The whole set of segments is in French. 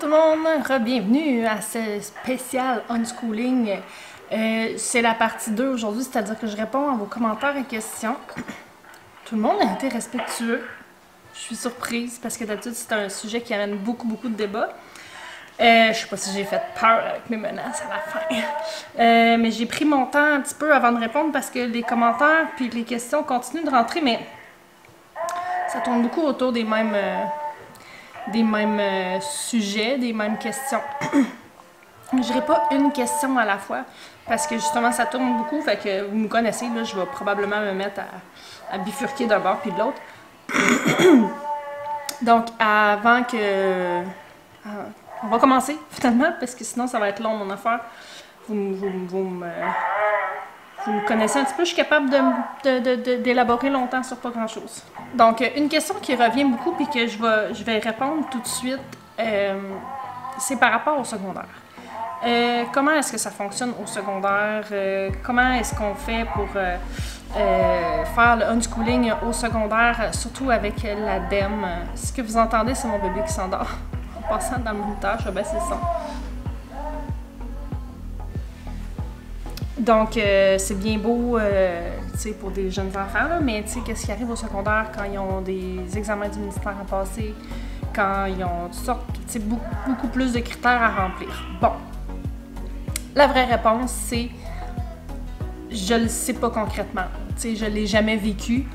tout le monde, bienvenue à ce spécial unschooling. C'est la partie 2 aujourd'hui, c'est-à-dire que je réponds à vos commentaires et questions. Tout le monde a été respectueux. Je suis surprise parce que d'habitude c'est un sujet qui amène beaucoup de débats. Je sais pas si j'ai fait peur avec mes menaces à la fin. Mais j'ai pris mon temps un petit peu avant de répondre parce que les commentaires puis les questions continuent de rentrer, mais ça tourne beaucoup autour des mêmes sujets, des mêmes questions. Je dirais pas une question à la fois, parce que justement ça tourne beaucoup, fait que vous me connaissez, là, je vais probablement me mettre à bifurquer d'un bord puis de l'autre. Donc avant que... on va commencer finalement, parce que sinon ça va être long mon affaire. Vous me connaissez un petit peu, je suis capable d'élaborer longtemps sur pas grand-chose. Donc, une question qui revient beaucoup et que je vais répondre tout de suite, c'est par rapport au secondaire. Comment est-ce que ça fonctionne au secondaire? Comment est-ce qu'on fait pour faire le unschooling au secondaire, surtout avec l'ADEME? Ce que vous entendez, c'est mon bébé qui s'endort. En passant dans le moniteur, je vais baisser le son. Donc, c'est bien beau pour des jeunes enfants, là, mais qu'est-ce qui arrive au secondaire quand ils ont des examens du ministère à passer, quand ils ont toutes sortes, beaucoup plus de critères à remplir. Bon, la vraie réponse, c'est je le sais pas concrètement. Je l'ai jamais vécu,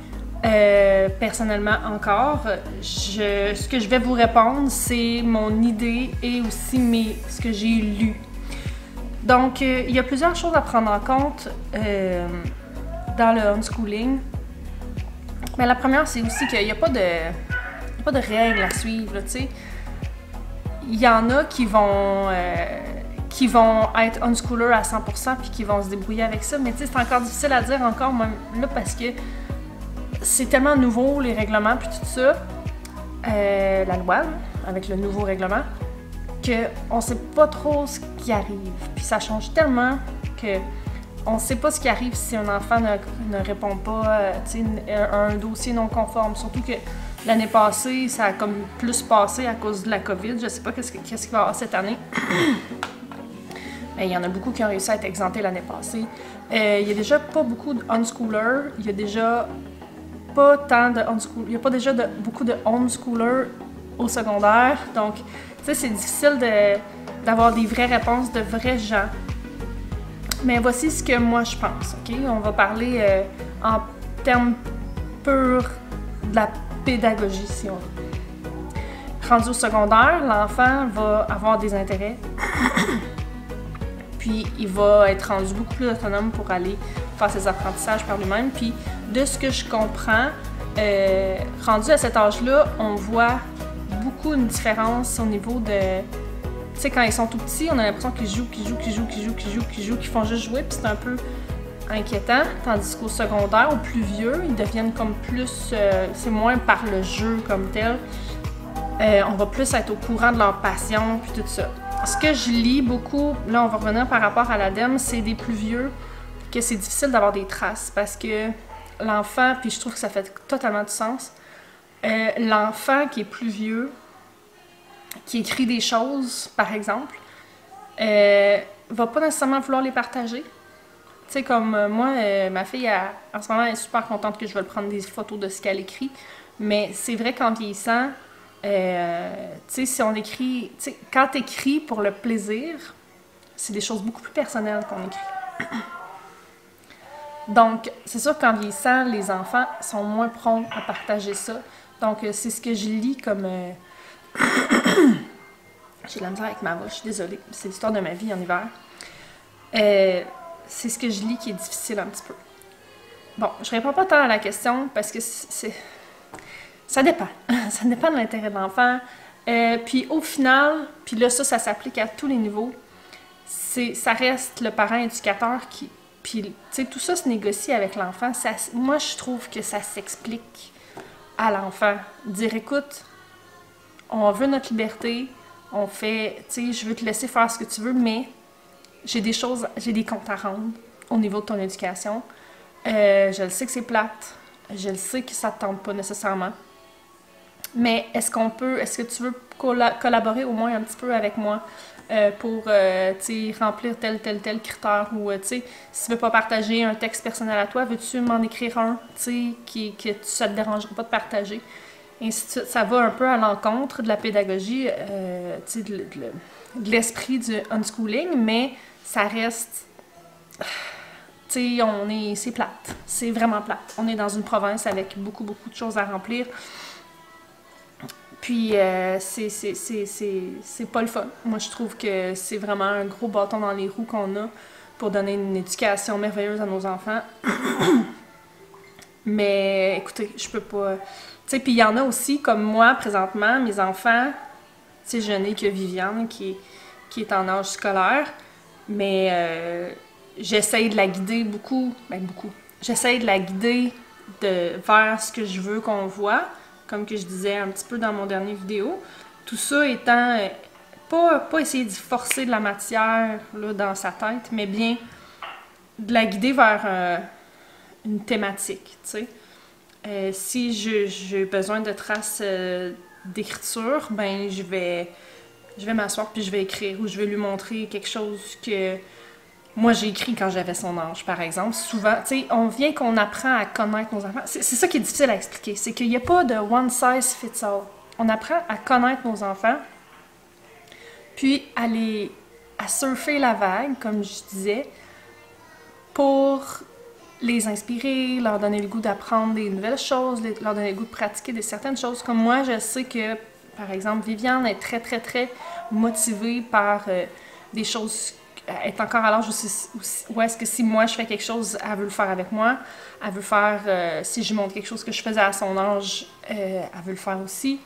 personnellement encore. Ce que je vais vous répondre, c'est mon idée et aussi ce que j'ai lu. Donc, il y a plusieurs choses à prendre en compte dans le unschooling. Mais la première, c'est aussi qu'il n'y a pas de règles à suivre. Il y en a qui vont être unschoolers à 100% puis qui vont se débrouiller avec ça. Mais c'est encore difficile à dire encore même là parce que c'est tellement nouveau, les règlements puis tout ça. La loi, avec le nouveau règlement, qu'on ne sait pas trop ce qui arrive. Puis ça change tellement qu'on ne sait pas ce qui arrive si un enfant ne répond pas à un dossier non conforme. Surtout que l'année passée, ça a comme plus passé à cause de la COVID. Je ne sais pas qu'est-ce qu'il va y avoir cette année. Mais il y en a beaucoup qui ont réussi à être exemptés l'année passée. Il y a déjà pas beaucoup de unschoolers. Il y a déjà pas tant de unschoolers. Il n'y a pas déjà beaucoup de homeschoolers au secondaire. Donc, c'est difficile d'avoir des vraies réponses de vrais gens. Mais voici ce que moi je pense, OK? On va parler en termes purs de la pédagogie, si on veut. Rendu au secondaire, l'enfant va avoir des intérêts. Puis, il va être rendu beaucoup plus autonome pour aller faire ses apprentissages par lui-même. Puis, de ce que je comprends, rendu à cet âge-là, on voit beaucoup une différence au niveau de... Tu sais, quand ils sont tout petits, on a l'impression qu'ils jouent, qu'ils font juste jouer, puis c'est un peu inquiétant. Tandis qu'au secondaire, au plus vieux, ils deviennent comme plus... c'est moins par le jeu comme tel. On va plus être au courant de leur passion, puis tout ça. Ce que je lis beaucoup, là on va revenir par rapport à l'ADEME, c'est des plus vieux, que c'est difficile d'avoir des traces, parce que l'enfant, puis je trouve que ça fait totalement du sens, l'enfant qui est plus vieux, qui écrit des choses, par exemple, va pas nécessairement vouloir les partager. Tu sais, comme moi, ma fille, en ce moment, elle est super contente que je veuille prendre des photos de ce qu'elle écrit, mais c'est vrai qu'en vieillissant, tu sais, si on écrit... Tu sais, quand t'écris pour le plaisir, c'est des choses beaucoup plus personnelles qu'on écrit. Donc, c'est sûr qu'en vieillissant, les enfants sont moins prompts à partager ça. Donc, c'est ce que je lis comme... J'ai de la misère avec ma voix, je suis désolée. C'est l'histoire de ma vie en hiver. C'est ce que je lis qui est difficile un petit peu. Bon, je réponds pas tant à la question parce que ça dépend. Ça dépend de l'intérêt de l'enfant. Puis au final, puis là, ça s'applique à tous les niveaux. Ça reste le parent éducateur qui... Puis, tu sais, tout ça se négocie avec l'enfant. Moi, je trouve que ça s'explique à l'enfant. Dire, écoute, on veut notre liberté, on fait, tu sais, je veux te laisser faire ce que tu veux, mais j'ai des comptes à rendre au niveau de ton éducation. Je le sais que c'est plate, je le sais que ça te tente pas nécessairement. Mais est-ce que tu veux collaborer au moins un petit peu avec moi pour remplir tel critère ou si tu veux pas partager un texte personnel à toi, veux-tu m'en écrire un que ça te dérangerait pas de partager. Et ainsi de suite. Ça va un peu à l'encontre de la pédagogie, de l'esprit du unschooling, mais ça reste... c'est plate. C'est vraiment plate. On est dans une province avec beaucoup de choses à remplir. Puis, c'est pas le fun. Moi, je trouve que c'est vraiment un gros bâton dans les roues qu'on a pour donner une éducation merveilleuse à nos enfants. Mais, écoutez, je peux pas... Puis il y en a aussi, comme moi, présentement, mes enfants, je n'ai que Viviane qui est en âge scolaire, mais j'essaye de la guider beaucoup. J'essaye de la guider vers ce que je veux qu'on voit, comme que je disais un petit peu dans mon dernier vidéo. Tout ça étant pas essayer d'y forcer de la matière là, dans sa tête, mais bien de la guider vers une thématique, tu sais. Si j'ai besoin de traces d'écriture, ben je vais m'asseoir puis je vais écrire ou je vais lui montrer quelque chose que moi j'ai écrit quand j'avais son âge, par exemple. Souvent, tu sais, on vient qu'on apprend à connaître nos enfants. C'est ça qui est difficile à expliquer, c'est qu'il n'y a pas de one size fits all. On apprend à connaître nos enfants, puis à surfer la vague, comme je disais, pour les inspirer, leur donner le goût d'apprendre des nouvelles choses, leur donner le goût de pratiquer certaines choses. Comme moi, je sais que, par exemple, Viviane est très motivée par des choses. Elle est encore à l'âge où est-ce que si moi je fais quelque chose, elle veut le faire avec moi. Elle veut faire, si je montre quelque chose que je faisais à son âge, elle veut le faire aussi.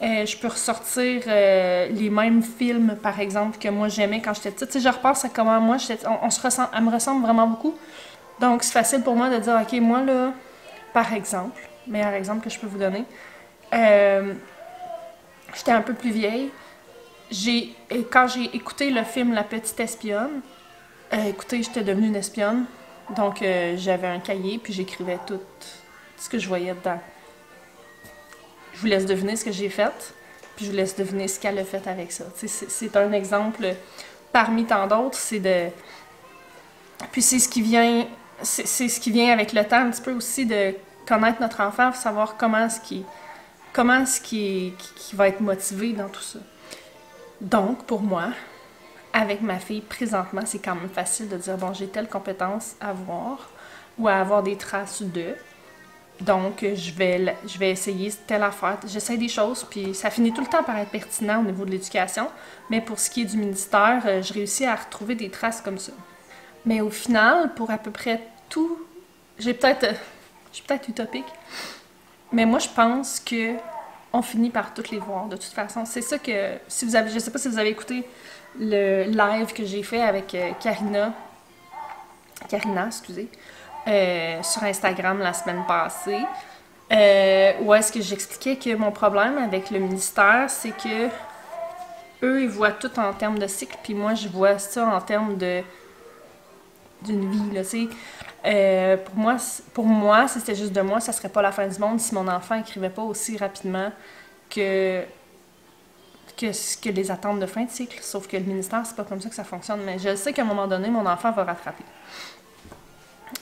Je peux ressortir les mêmes films, par exemple, que moi j'aimais quand j'étais petite. Tu sais, je repense à comment moi, elle me ressemble vraiment beaucoup. Donc, c'est facile pour moi de dire, OK, moi, là, par exemple, meilleur exemple que je peux vous donner, j'étais un peu plus vieille. Quand j'ai écouté le film La Petite Espionne, écoutez, j'étais devenue une espionne. Donc, j'avais un cahier, puis j'écrivais tout ce que je voyais dedans. Je vous laisse deviner ce que j'ai fait, puis je vous laisse deviner ce qu'elle a fait avec ça. C'est un exemple parmi tant d'autres, Puis c'est ce qui vient avec le temps un petit peu aussi de connaître notre enfant, savoir comment est-ce qu'il va être motivé dans tout ça. Donc, pour moi, avec ma fille, présentement, c'est quand même facile de dire, bon, j'ai telle compétence à voir ou à avoir des traces de. Donc, je vais essayer telle affaire. J'essaie des choses, puis ça finit tout le temps par être pertinent au niveau de l'éducation. Mais pour ce qui est du ministère, je réussis à retrouver des traces comme ça. Mais au final, pour à peu près tout, je suis peut-être utopique, mais moi je pense que on finit par toutes les voir de toute façon. C'est ça que, je sais pas si vous avez écouté le live que j'ai fait avec Karina, excusez, sur Instagram la semaine passée, où est-ce que j'expliquais que mon problème avec le ministère, c'est que eux, ils voient tout en termes de cycle, puis moi, je vois ça en termes d'une vie, là, tu sais. Pour moi, si c'était juste de moi, ça serait pas la fin du monde si mon enfant écrivait pas aussi rapidement que les attentes de fin de cycle. Sauf que le ministère, c'est pas comme ça que ça fonctionne. Mais je sais qu'à un moment donné, mon enfant va rattraper.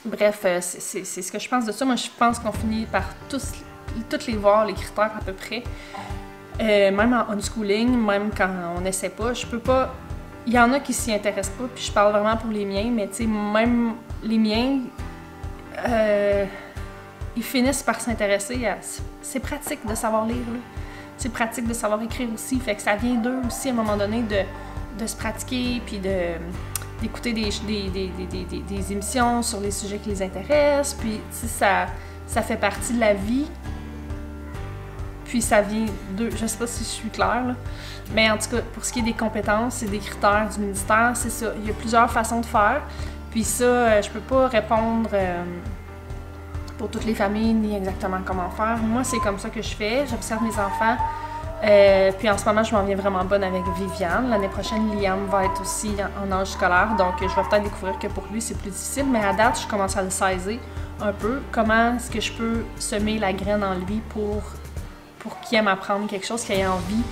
Bref, c'est ce que je pense de ça. Moi, je pense qu'on finit par toutes les voir, les critères à peu près. Même en unschooling, même quand on n'essaie pas, je peux pas... Il y en a qui s'y intéressent pas, puis je parle vraiment pour les miens, mais tu sais, même les miens, ils finissent par s'intéresser à... C'est pratique de savoir lire, là. C'est pratique de savoir écrire aussi, fait que ça vient d'eux aussi à un moment donné de se pratiquer, puis d'écouter des émissions sur les sujets qui les intéressent, puis ça fait partie de la vie. Puis ça vient d'eux. Je sais pas si je suis claire, là. Mais en tout cas, pour ce qui est des compétences et des critères du ministère, c'est ça. Il y a plusieurs façons de faire. Puis ça, je peux pas répondre pour toutes les familles ni exactement comment faire. Moi, c'est comme ça que je fais. J'observe mes enfants. Puis en ce moment, je m'en viens vraiment bonne avec Viviane. L'année prochaine, Liam va être aussi en âge scolaire. Donc, je vais peut-être découvrir que pour lui, c'est plus difficile. Mais à date, je commence à le saisir un peu. Comment est-ce que je peux semer la graine en lui pour qu'il aime apprendre quelque chose, qu'il ait envie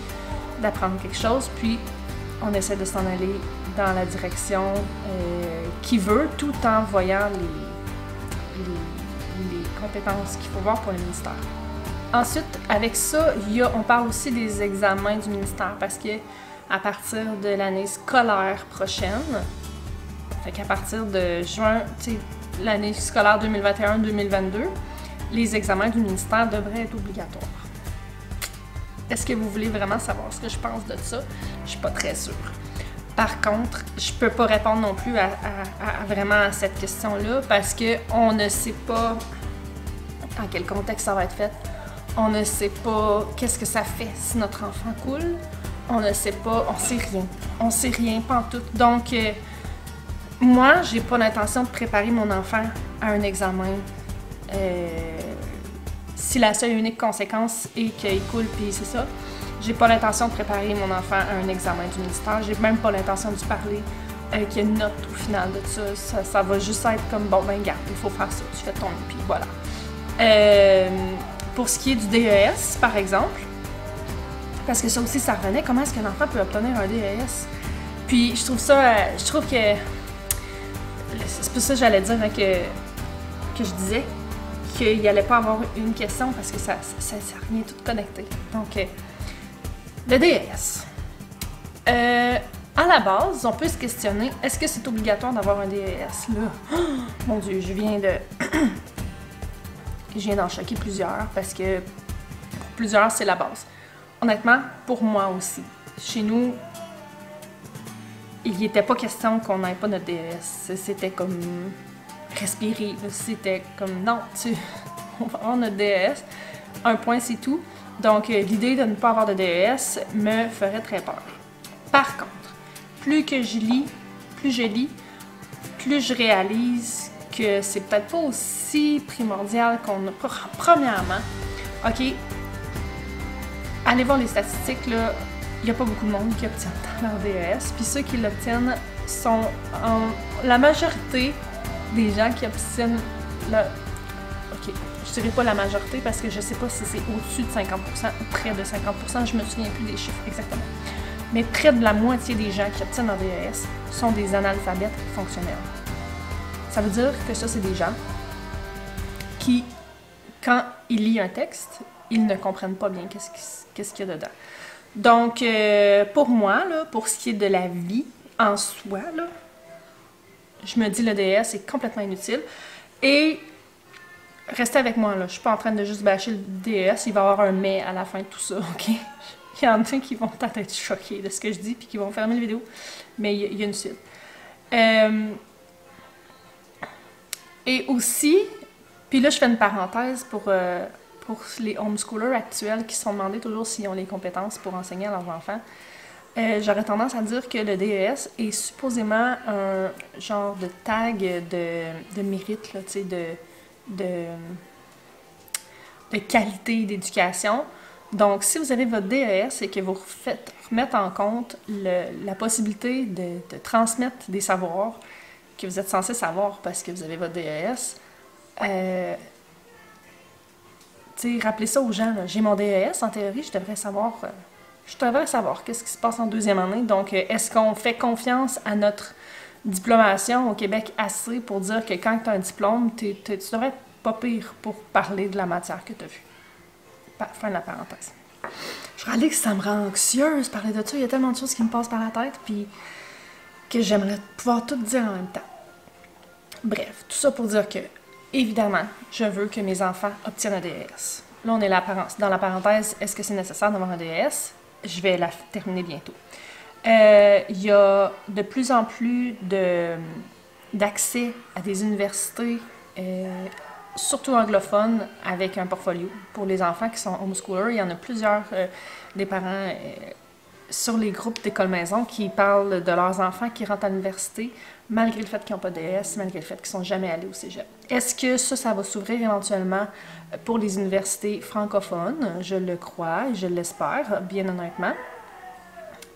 d'apprendre quelque chose, puis on essaie de s'en aller dans la direction qu'il veut, tout en voyant les compétences qu'il faut voir pour le ministère. Ensuite, avec ça, on parle aussi des examens du ministère, parce que à partir de l'année scolaire prochaine, fait qu'à partir de juin, l'année scolaire 2021-2022, les examens du ministère devraient être obligatoires. Est-ce que vous voulez vraiment savoir ce que je pense de ça? Je suis pas très sûre. Par contre, je peux pas répondre non plus à vraiment à cette question-là, parce qu'on ne sait pas dans quel contexte ça va être fait. On ne sait pas qu'est-ce que ça fait si notre enfant coule. On ne sait pas, on sait rien. On sait rien, pas en tout. Donc, moi, j'ai pas l'intention de préparer mon enfant à un examen si la seule et unique conséquence est qu'il coule, puis c'est ça. J'ai pas l'intention de préparer mon enfant à un examen du ministère. J'ai même pas l'intention de lui parler qu'il y a une note au final de ça. Ça va juste être comme, bon, ben garde, il faut faire ça, tu fais ton puis voilà. Pour ce qui est du DES, par exemple, parce que ça aussi, ça revenait, comment est-ce qu'un enfant peut obtenir un DES? Puis je trouve que, c'est pour ça que j'allais dire que je disais qu'il n'y allait pas avoir une question, parce que ça revient tout connecté. Donc, le DES. À la base, on peut se questionner, est-ce que c'est obligatoire d'avoir un DES? Là, oh, mon Dieu, je viens d'en choquer plusieurs, parce que pour plusieurs, c'est la base. Honnêtement, pour moi aussi. Chez nous, il n'était pas question qu'on n'ait pas notre DES. C'était comme respirer. C'était comme non, on va avoir notre DES. Un point, c'est tout. Donc, l'idée de ne pas avoir de DES me ferait très peur. Par contre, plus je lis, plus je réalise que c'est peut-être pas aussi primordial qu'on a. Premièrement, OK, allez voir les statistiques, là, il n'y a pas beaucoup de monde qui obtient leur DES, puis ceux qui l'obtiennent sont la majorité des gens qui obtiennent le... OK, je dirais pas la majorité parce que je sais pas si c'est au-dessus de 50% ou près de 50%, je me souviens plus des chiffres exactement. Mais près de la moitié des gens qui obtiennent leur DES sont des analphabètes fonctionnels. Ça veut dire que ça, c'est des gens qui, quand ils lisent un texte, ils ne comprennent pas bien qu'est-ce qu'il y a dedans. Donc, pour moi, là, pour ce qui est de la vie en soi, là, je me dis le DES est complètement inutile. Et restez avec moi, là. Je suis pas en train de juste bâcher le DES, il va y avoir un mais à la fin de tout ça, OK? Il y en a qui vont peut-être être choqués de ce que je dis puis qui vont fermer la vidéo, mais il y a une suite. Et aussi, puis là je fais une parenthèse pour les homeschoolers actuels qui se sont demandés toujours s'ils ont les compétences pour enseigner à leurs enfants. J'aurais tendance à dire que le DES est supposément un genre de tag de mérite, là, tu sais, de qualité d'éducation. Donc, si vous avez votre DES et que vous faites remettre en compte la possibilité de transmettre des savoirs que vous êtes censé savoir parce que vous avez votre DES, rappelez ça aux gens. J'ai mon DES, en théorie, je devrais savoir qu'est-ce qui se passe en deuxième année. Donc, est-ce qu'on fait confiance à notre diplomation au Québec assez pour dire que quand tu as un diplôme, tu devrais être pas pire pour parler de la matière que tu as vue? Fin de la parenthèse. Je réalise que ça me rend anxieuse parler de ça. Il y a tellement de choses qui me passent par la tête, puis que j'aimerais pouvoir tout dire en même temps. Bref, tout ça pour dire que, évidemment, je veux que mes enfants obtiennent un DES. Là, on est dans la parenthèse, est-ce que c'est nécessaire d'avoir un DES? Je vais la terminer bientôt. Il y a de plus en plus d'accès à des universités, surtout anglophones, avec un portfolio. Pour les enfants qui sont homeschoolers, il y en a plusieurs des parents sur les groupes d'école maison qui parlent de leurs enfants qui rentrent à l'université, malgré le fait qu'ils n'ont pas de DS, malgré le fait qu'ils ne sont jamais allés au cégep. Est-ce que ça va s'ouvrir éventuellement pour les universités francophones? Je le crois et je l'espère, bien honnêtement.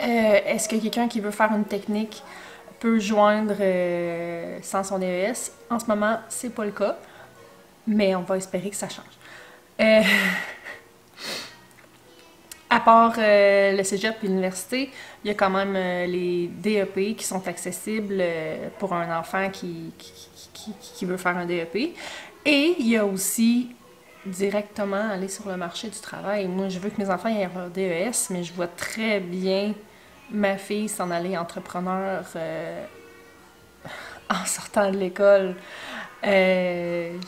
Est-ce que quelqu'un qui veut faire une technique peut joindre sans son DES? En ce moment, c'est pas le cas, mais on va espérer que ça change. À À part le cégep et l'université, il y a quand même les DEP qui sont accessibles pour un enfant qui veut faire un DEP. Et il y a aussi directement aller sur le marché du travail. Moi, je veux que mes enfants aient leur DES, mais je vois très bien ma fille s'en aller entrepreneur en sortant de l'école. Il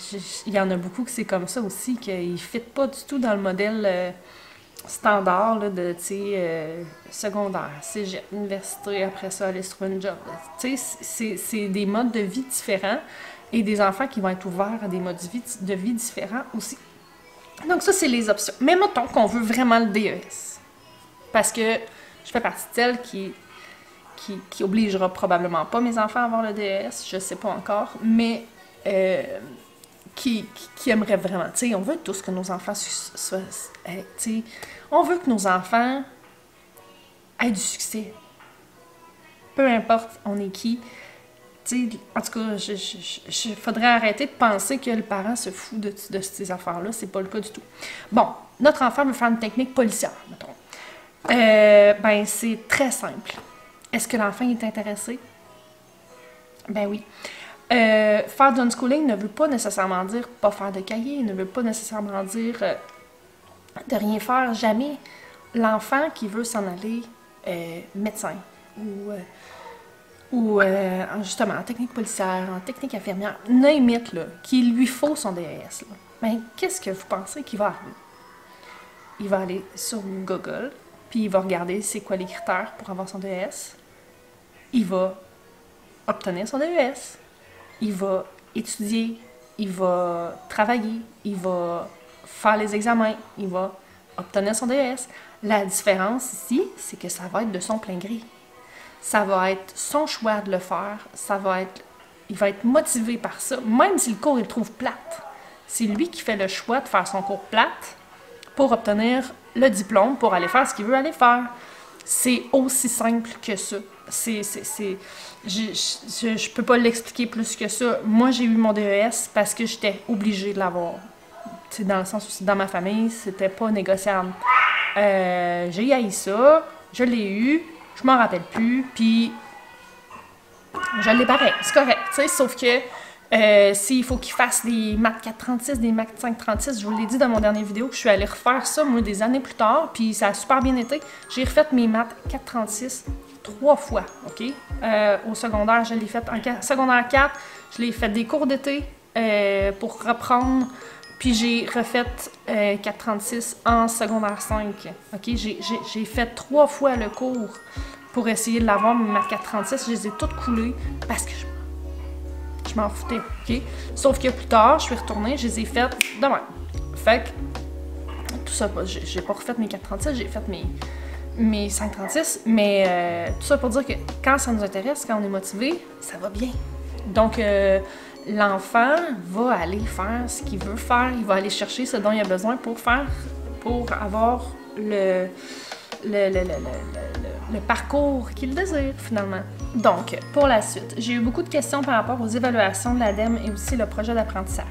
y en a beaucoup que c'est comme ça aussi, qu'ils ne fitent pas du tout dans le modèle standard là, de secondaire, cégep, université, après ça, aller se trouver une job. C'est des modes de vie différents et des enfants qui vont être ouverts à des modes de vie différents aussi. Donc ça, c'est les options. Mais mettons qu'on veut vraiment le DES. Parce que je fais partie de celles qui obligera probablement pas mes enfants à avoir le DES, je sais pas encore, mais qui aimerait vraiment. Tu sais, on veut tous que nos enfants soient. Tu sais, on veut que nos enfants aient du succès. Peu importe on est qui. Tu sais, en tout cas, il faudrait arrêter de penser que le parent se fout de ces affaires-là. C'est pas le cas du tout. Bon, notre enfant veut faire une technique policière, mettons. Ben, c'est très simple. Est-ce que l'enfant est intéressé? Ben oui. Faire du unschooling ne veut pas nécessairement dire pas faire de cahier, ne veut pas nécessairement dire de rien faire, jamais. L'enfant qui veut s'en aller médecin ou justement en technique policière, en technique infirmière, name it, là, qu'il lui faut son DES, là. Ben, qu'est-ce que vous pensez qu'il va arriver? Il va aller sur Google, puis il va regarder c'est quoi les critères pour avoir son DES. Il va obtenir son DES. Il va étudier, il va travailler, il va faire les examens, il va obtenir son DES. La différence ici, c'est que ça va être de son plein gré. Ça va être son choix de le faire, il va être motivé par ça, même si le cours il le trouve plate. C'est lui qui fait le choix de faire son cours plate pour obtenir le diplôme, pour aller faire ce qu'il veut aller faire. C'est aussi simple que ça. Je peux pas l'expliquer plus que ça. Moi, j'ai eu mon DES parce que j'étais obligée de l'avoir. C'est dans le sens où dans ma famille, c'était pas négociable. J'ai haï ça, je l'ai eu, je m'en rappelle plus, puis je l'ai pareil, c'est correct, tu sais, sauf que s'il faut qu'il fasse des maths 436, des maths 536, je vous l'ai dit dans mon dernière vidéo que je suis allée refaire ça, moi, des années plus tard, puis ça a super bien été. J'ai refait mes maths 436 3 fois, OK? Au secondaire, je l'ai fait en secondaire 4, je l'ai fait des cours d'été pour reprendre, puis j'ai refait 436 en secondaire 5, OK? J'ai fait 3 fois le cours pour essayer de l'avoir, mes maths 436, je les ai toutes coulées parce que je m'en foutais, OK? Sauf que plus tard, je suis retournée, je les ai faites de même. Fait que, tout ça, j'ai pas refait mes 436, j'ai fait mes 536, mais tout ça pour dire que quand ça nous intéresse, quand on est motivé, ça va bien. Donc, l'enfant va aller faire ce qu'il veut faire, il va aller chercher ce dont il a besoin pour avoir le parcours qu'il désire, finalement. Donc, pour la suite, j'ai eu beaucoup de questions par rapport aux évaluations de l'ADEME et aussi le projet d'apprentissage.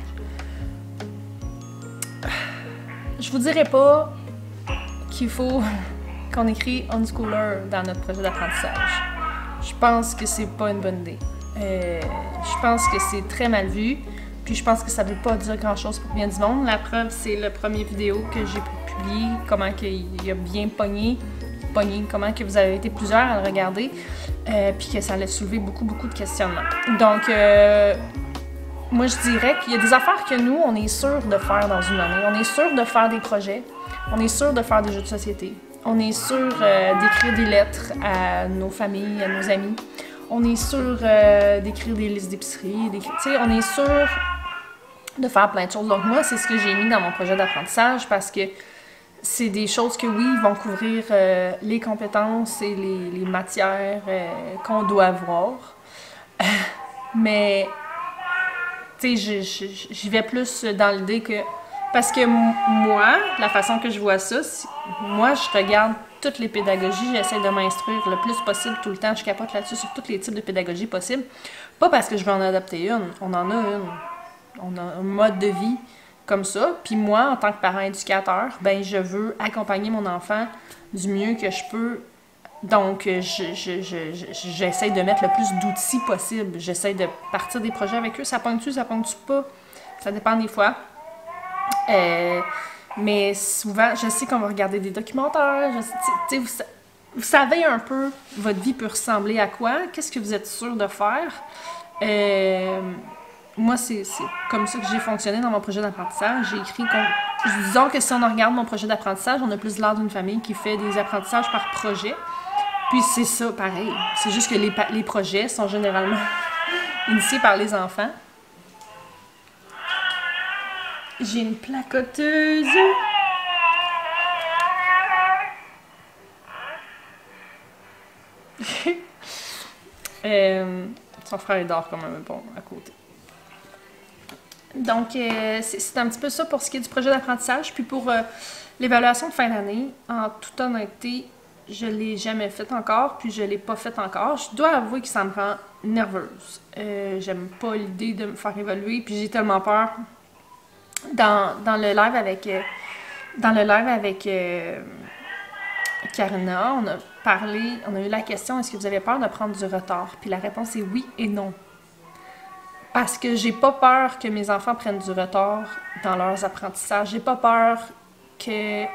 Je vous dirais pas qu'il faut qu'on écrit unschooler dans notre projet d'apprentissage. Je pense que c'est pas une bonne idée. Je pense que c'est très mal vu, puis je pense que ça veut pas dire grand-chose pour bien du monde. La preuve, c'est la première vidéo que j'ai publiée, comment qu'il a bien pogné, comment que vous avez été plusieurs à le regarder, puis que ça a soulevé beaucoup de questionnements. Donc, moi, je dirais qu'il y a des affaires que nous, on est sûr de faire dans une année. On est sûr de faire des projets, on est sûr de faire des jeux de société, on est sûr d'écrire des lettres à nos familles, à nos amis, on est sûr d'écrire des listes d'épicerie, tu sais, on est sûr de faire plein de choses. Donc moi, c'est ce que j'ai mis dans mon projet d'apprentissage parce que c'est des choses que, oui, vont couvrir les compétences et les matières qu'on doit avoir. Mais, tu sais, j'y vais plus dans l'idée que... Parce que moi, la façon que je vois ça, moi, je regarde toutes les pédagogies, j'essaie de m'instruire le plus possible tout le temps, je capote là-dessus sur tous les types de pédagogies possibles. Pas parce que je veux en adapter une, on en a une. On a un mode de vie comme ça. Puis moi, en tant que parent éducateur, ben je veux accompagner mon enfant du mieux que je peux. Donc, j'essaie de mettre le plus d'outils possible. J'essaie de partir des projets avec eux. Ça pogne-tu, ça pogne-tu pas? Ça dépend des fois. Mais souvent, je sais qu'on va regarder des documentaires. Vous savez un peu votre vie peut ressembler à quoi? Qu'est-ce que vous êtes sûr de faire? Moi, c'est comme ça que j'ai fonctionné dans mon projet d'apprentissage. J'ai écrit disons que si on regarde mon projet d'apprentissage, on a plus l'air d'une famille qui fait des apprentissages par projet. Puis c'est ça, pareil. C'est juste que les projets sont généralement initiés par les enfants. J'ai une placoteuse. Son frère dort comme un bon à côté. Donc, c'est un petit peu ça pour ce qui est du projet d'apprentissage. Puis pour l'évaluation de fin d'année, en toute honnêteté, je ne l'ai jamais faite encore, puis je ne l'ai pas faite encore. Je dois avouer que ça me rend nerveuse. J'aime pas l'idée de me faire évaluer, puis j'ai tellement peur. Dans le live avec Karina, on a eu la question, est-ce que vous avez peur de prendre du retard? Puis la réponse est oui et non. Parce que j'ai pas peur que mes enfants prennent du retard dans leurs apprentissages. J'ai pas peur qu'ils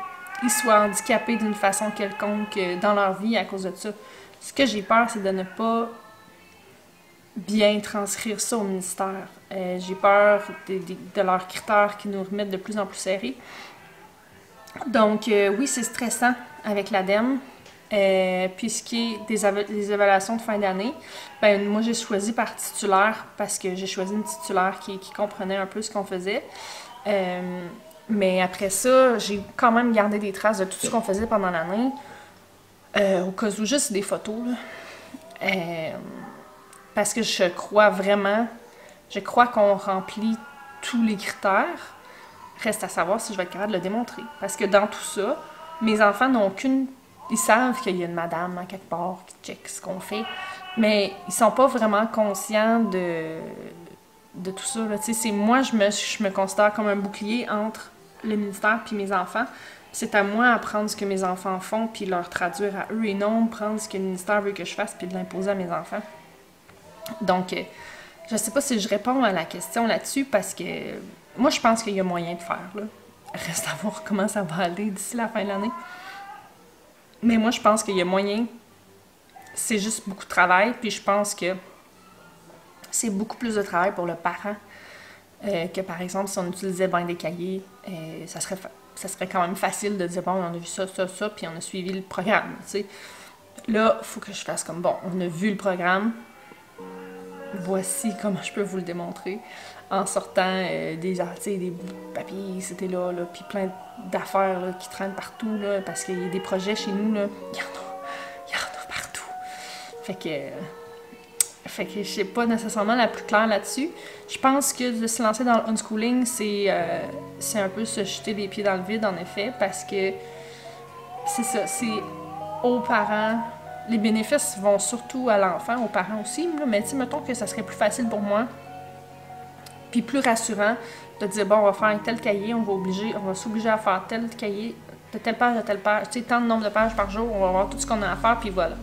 soient handicapés d'une façon quelconque dans leur vie à cause de ça. Ce que j'ai peur, c'est de ne pas bien transcrire ça au ministère. J'ai peur de leurs critères qui nous remettent de plus en plus serrés. Donc, oui, c'est stressant avec l'ADEME. Puis ce qui est des évaluations de fin d'année, ben moi j'ai choisi par titulaire parce que j'ai choisi une titulaire qui comprenait un peu ce qu'on faisait. Mais après ça, j'ai quand même gardé des traces de tout ce qu'on faisait pendant l'année. Au cas où juste des photos, là. Parce que je crois qu'on remplit tous les critères. Reste à savoir si je vais être capable de le démontrer. Parce que dans tout ça, mes enfants n'ont aucune... Ils savent qu'il y a une madame à quelque part qui check ce qu'on fait, mais ils sont pas vraiment conscients de tout ça. Moi, je me considère comme un bouclier entre le ministère et mes enfants. C'est à moi à prendre ce que mes enfants font puis leur traduire à eux et non prendre ce que le ministère veut que je fasse puis de l'imposer à mes enfants. Donc, je sais pas si je réponds à la question là-dessus parce que moi, je pense qu'il y a moyen de faire. Là. Reste à voir comment ça va aller d'ici la fin de l'année. Mais moi, je pense qu'il y a moyen. C'est juste beaucoup de travail. Puis je pense que c'est beaucoup plus de travail pour le parent que, par exemple, si on utilisait bien des cahiers, ça serait quand même facile de dire, bon, on a vu ça, ça, ça, puis on a suivi le programme, tu sais. Là, il faut que je fasse comme, bon, on a vu le programme, voici comment je peux vous le démontrer, en sortant des bouts de papier, c'était là, puis plein d'affaires là, qui traînent partout, là, parce qu'il y a des projets chez nous, là, il y en a partout. Fait que je sais pas nécessairement la plus claire là-dessus. Je pense que de se lancer dans le unschooling, c'est un peu se jeter les pieds dans le vide, en effet, parce que c'est ça, c'est aux parents. Les bénéfices vont surtout à l'enfant, aux parents aussi, là, mais mettons que ça serait plus facile pour moi, puis plus rassurant de dire, bon, on va faire un tel cahier, on va s'obliger à faire tel cahier, de telle page à telle page, tu sais, tant de nombre de pages par jour, on va voir tout ce qu'on a à faire, puis voilà.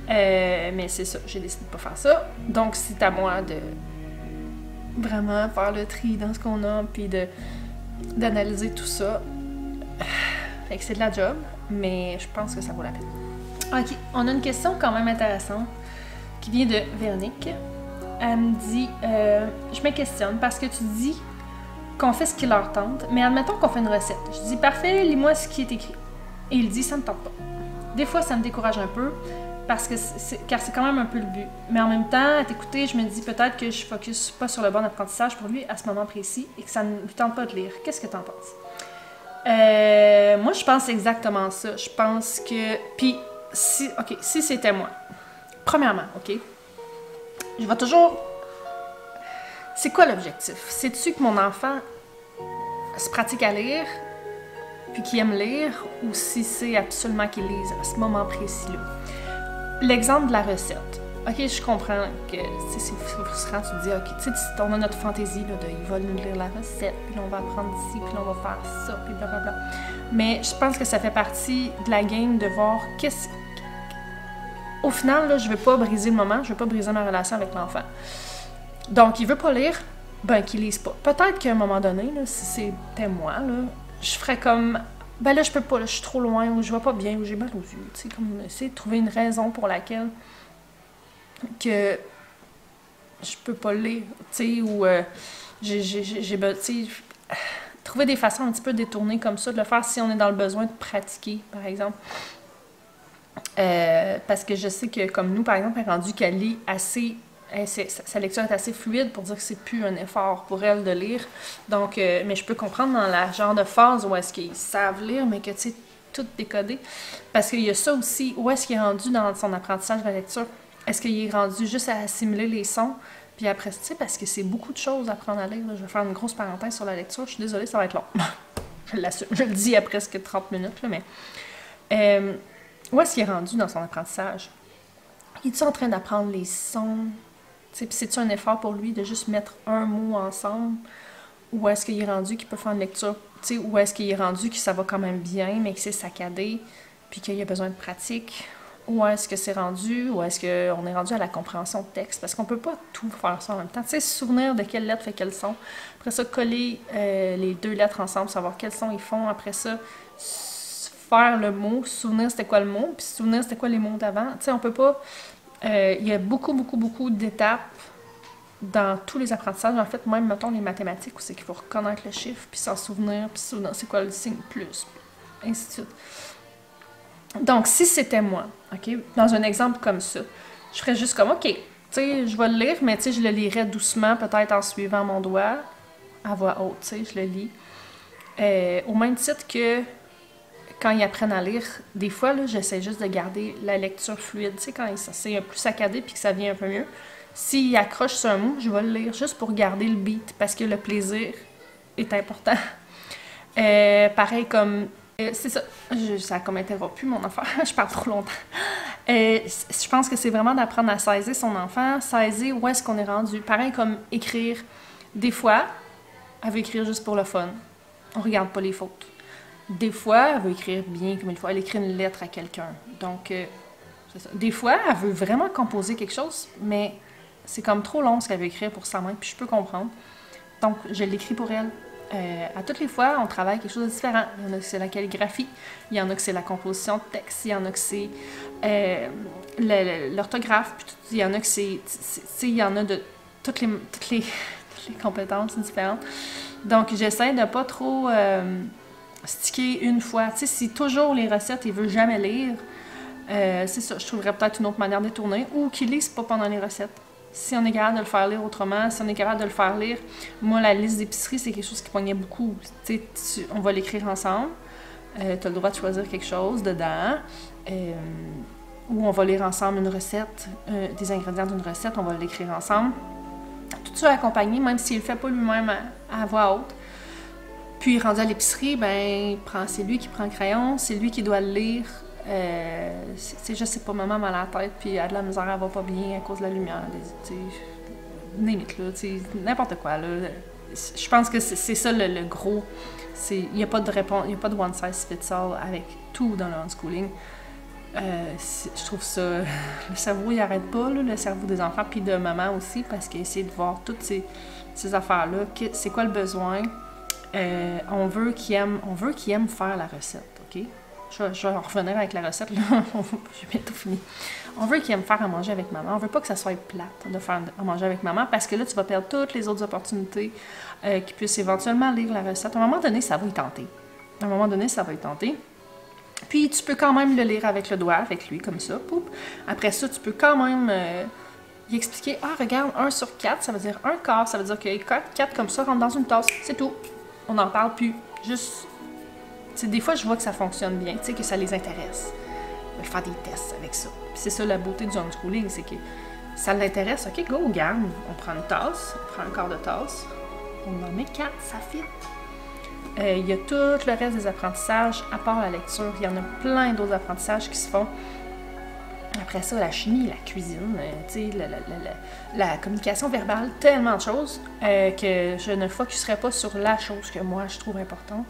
Mais c'est ça, j'ai décidé de pas faire ça. Donc, c'est à moi de vraiment faire le tri dans ce qu'on a, puis d'analyser tout ça. Fait que c'est de la job, mais je pense que ça vaut la peine. OK, on a une question quand même intéressante qui vient de Véronique. Elle me dit je me questionne parce que tu dis qu'on fait ce qui leur tente, mais admettons qu'on fait une recette. Je dis parfait, lis-moi ce qui est écrit. Et il dit ça me tente pas. Des fois, ça me décourage un peu car c'est quand même un peu le but. Mais en même temps, à t'écouter, je me dis peut-être que je focus pas sur le bon apprentissage pour lui à ce moment précis et que ça ne lui tente pas de lire. Qu'est-ce que t'en penses? Moi, je pense exactement ça. Je pense que... Puis, si c'était moi, premièrement, OK, je vais toujours... C'est quoi l'objectif? C'est-tu que mon enfant se pratique à lire, puis qu'il aime lire, ou si c'est absolument qu'il lise à ce moment précis-là? L'exemple de la recette. ok, je comprends que c'est frustrant, tu te dis, ok, tu sais, on a notre fantaisie, là, de, il va nous lire la recette, puis on va apprendre ici, puis on va faire ça, puis blablabla. Mais je pense que ça fait partie de la game de voir qu'est-ce... Au final, là, je veux pas briser le moment, je veux pas briser ma relation avec l'enfant. Donc, il veut pas lire, ben qu'il lise pas. Peut-être qu'à un moment donné, là, si c'était moi, là, je ferais comme... Ben là, je peux pas, là, je suis trop loin, ou je vais pas bien, ou j'ai mal aux yeux, tu sais, comme essayer de trouver une raison pour laquelle que je peux pas le lire, tu sais, ou trouver des façons un petit peu détournées comme ça, de le faire si on est dans le besoin de pratiquer, par exemple. Parce que je sais que, comme nous, par exemple, elle est rendue qu'elle lit assez... sa lecture est assez fluide pour dire que c'est plus un effort pour elle de lire. Donc, mais je peux comprendre dans la genre de phase où est-ce qu'ils savent lire, mais que, tu sais, tout décoder. Parce qu'il y a ça aussi, où est-ce qu'il est rendu dans son apprentissage de la lecture? Est-ce qu'il est rendu juste à assimiler les sons? Puis après, tu sais, parce que c'est beaucoup de choses à apprendre à lire. Là. Je vais faire une grosse parenthèse sur la lecture. Je suis désolée, ça va être long. Je l'assume. Je le dis à presque 30 minutes, là, mais... où est-ce qu'il est rendu dans son apprentissage? Il est en train d'apprendre les sons? Puis c'est-tu un effort pour lui de juste mettre un mot ensemble? Ou est-ce qu'il est rendu qu'il peut faire une lecture? Ou est-ce qu'il est rendu que ça va quand même bien, mais que c'est saccadé, puis qu'il y a besoin de pratique? Ou est-ce que c'est rendu, ou est-ce qu'on est rendu à la compréhension de texte? Parce qu'on peut pas tout faire ça en même temps. Tu sais, se souvenir de quelle lettre fait quel son. Après ça, coller les deux lettres ensemble, savoir quels sons ils font. Après ça, faire le mot, se souvenir c'était quoi le mot, puis se souvenir c'était quoi les mots d'avant. Tu sais, on peut pas... il y a beaucoup d'étapes dans tous les apprentissages. En fait, même, mettons, les mathématiques, où c'est qu'il faut reconnaître le chiffre, puis s'en souvenir, puis se souvenir c'est quoi le signe plus, puis ainsi de suite. Donc, si c'était moi, OK, dans un exemple comme ça, je ferais juste comme, OK, tu sais, je vais le lire, mais tu sais, je le lirais doucement, peut-être en suivant mon doigt, à voix haute, tu sais, je le lis. Au même titre que quand ils apprennent à lire, des fois, là, j'essaie juste de garder la lecture fluide, tu sais, quand c'est plus saccadé puis que ça vient un peu mieux. S'il accroche sur un mot, je vais le lire juste pour garder le beat, parce que le plaisir est important. Pareil comme... c'est ça, ça a comme interrompu mon affaire, je parle trop longtemps. Je pense que c'est vraiment d'apprendre à saisir son enfant, saisir où est-ce qu'on est rendu. Pareil comme écrire. Des fois, elle veut écrire juste pour le fun. On regarde pas les fautes. Des fois, elle veut écrire bien comme il faut. Elle écrit une lettre à quelqu'un. Donc, c'est ça. Des fois, elle veut vraiment composer quelque chose, mais c'est comme trop long ce qu'elle veut écrire pour sa main, puis je peux comprendre. Donc, je l'écris pour elle. À toutes les fois, on travaille quelque chose de différent. Il y en a que c'est la calligraphie, il y en a que c'est la composition de texte, il y en a que c'est l'orthographe, puis il y en a que c'est... il y en a de toutes les compétences différentes. Donc, j'essaie de pas trop sticker une fois. Tu sais, si toujours les recettes, il veut jamais lire, c'est ça, je trouverais peut-être une autre manière de tourner, ou qu'il lise pas pendant les recettes. Si on est capable de le faire lire autrement, si on est capable de le faire lire... Moi, la liste d'épicerie, c'est quelque chose qui pognait beaucoup. Tu sais, on va l'écrire ensemble. Tu as le droit de choisir quelque chose dedans. Ou on va lire ensemble une recette, des ingrédients d'une recette, on va l'écrire ensemble. Tout ça accompagné, même s'il ne le fait pas lui-même à voix haute. Puis, rendu à l'épicerie, ben, c'est lui qui prend le crayon, c'est lui qui doit le lire. Je sais pas, maman m'a la tête, puis elle a de la misère, elle va pas bien à cause de la lumière, limite, là, n'importe quoi, là. Je pense que c'est ça le gros. Il n'y a pas de réponse, il n'y a pas de one size fits all avec tout dans le unschooling. Je trouve ça... Le cerveau, il arrête pas, là, le cerveau des enfants, puis de maman aussi, parce qu'il essaie de voir toutes ces affaires-là. C'est quoi le besoin? On veut qu'il aime faire la recette, OK? Je vais revenir avec la recette, là. J'ai bientôt fini. On veut qu'il aime faire à manger avec maman. On veut pas que ça soit plate de faire à manger avec maman, parce que là, tu vas perdre toutes les autres opportunités qu'il puisse éventuellement lire la recette. À un moment donné, ça va y tenter. Puis, tu peux quand même le lire avec le doigt, avec lui, comme ça. Poup. Après ça, tu peux quand même y expliquer, regarde, 1 sur 4, ça veut dire 1 quart, ça veut dire que 4 comme ça rentrent dans une tasse. C'est tout. On n'en parle plus. Juste... T'sais, des fois, je vois que ça fonctionne bien, que ça les intéresse. Je vais faire des tests avec ça. Puis c'est ça la beauté du unschooling, c'est que ça l'intéresse. OK, go, garde. On prend une tasse, on prend un quart de tasse, on en met 4, ça fit. Il y a tout le reste des apprentissages, à part la lecture. Il y en a plein d'autres apprentissages qui se font Après ça, la chimie, la cuisine, tu sais, la communication verbale, tellement de choses que je ne focuserai pas sur la chose que moi je trouve importante.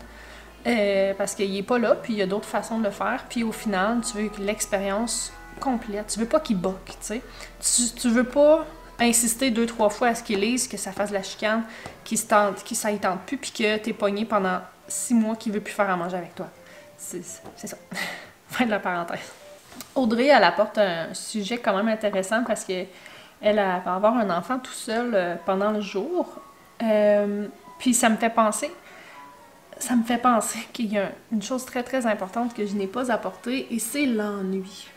Parce qu'il n'est pas là, puis il y a d'autres façons de le faire. Puis au final, tu veux que l'expérience complète. Tu veux pas qu'il boque, tu sais. Tu veux pas insister 2-3 fois à ce qu'il lise, que ça fasse de la chicane, qu'il ça y tente plus, puis que t'es pogné pendant 6 mois qu'il veut plus faire à manger avec toi. C'est ça. Fin de la parenthèse. Audrey, elle apporte un sujet quand même intéressant parce qu'elle va avoir un enfant tout seul pendant le jour. Puis ça me fait penser qu'il y a une chose très très importante que je n'ai pas apportée et c'est l'ennui.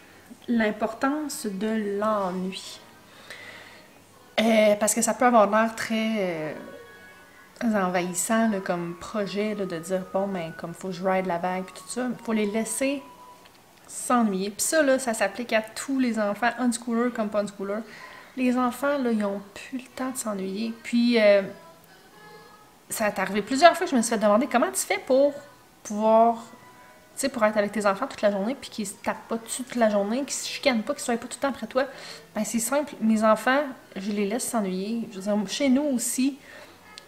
L'importance de l'ennui. Parce que ça peut avoir l'air très envahissant là, comme projet là, de dire bon, ben comme faut que je ride la vague et tout ça, il faut les laisser s'ennuyer. Puis ça, là, ça s'applique à tous les enfants, unschoolers comme pas unschoolers. Les enfants, là, ils ont plus le temps de s'ennuyer. Puis, ça est arrivé plusieurs fois que je me suis fait demander comment tu fais pour pouvoir, tu sais, pour être avec tes enfants toute la journée, puis qu'ils se tapent pas dessus toute la journée, qu'ils se chicanent pas, qu'ils soient pas tout le temps après toi. Ben, c'est simple. Mes enfants, je les laisse s'ennuyer. Je veux dire, chez nous aussi,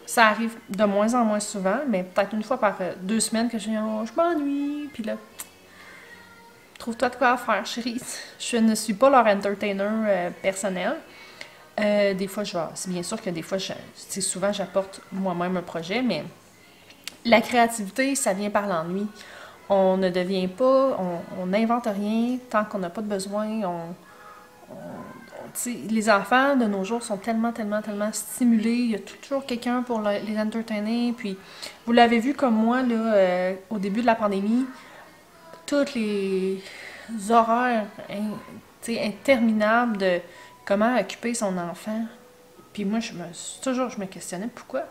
ça arrive de moins en moins souvent, mais peut-être une fois par 2 semaines que je dis oh, je m'ennuie, puis là, trouve-toi de quoi faire, chérie. Je ne suis pas leur entertainer personnel. Des fois, c'est bien sûr que des fois, souvent, j'apporte moi-même un projet, mais la créativité, ça vient par l'ennui. On ne devient pas, on n'invente rien tant qu'on n'a pas de besoin. Les enfants de nos jours sont tellement stimulés. Il y a toujours quelqu'un pour les entertainer. Puis, vous l'avez vu comme moi, là, au début de la pandémie, tous les horaires interminables de comment occuper son enfant. Puis moi, je me questionnais pourquoi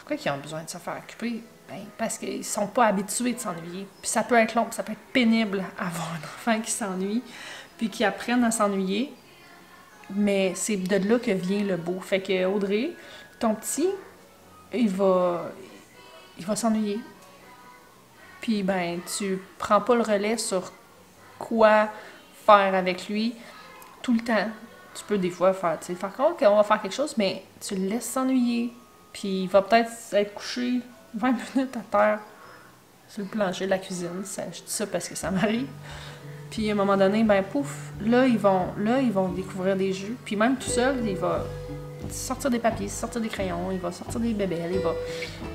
ils ont besoin de se faire occuper? Ben, parce qu'ils sont pas habitués de s'ennuyer. Puis ça peut être long, ça peut être pénible avoir un enfant qui s'ennuie, puis qui apprenne à s'ennuyer. Mais c'est de là que vient le beau. Fait que Audrey, ton petit, il va s'ennuyer. Puis, ben, tu prends pas le relais sur quoi faire avec lui tout le temps. Tu peux des fois faire compte qu'on va faire quelque chose, mais tu le laisses s'ennuyer. Puis, il va peut-être être couché 20 minutes à terre sur le plancher de la cuisine. Je dis ça parce que ça m'arrive. Puis, à un moment donné, ben, pouf, là, ils vont découvrir des jeux. Puis, même tout seul, il va sortir des papiers, sortir des crayons, il va sortir des bébelles, il va...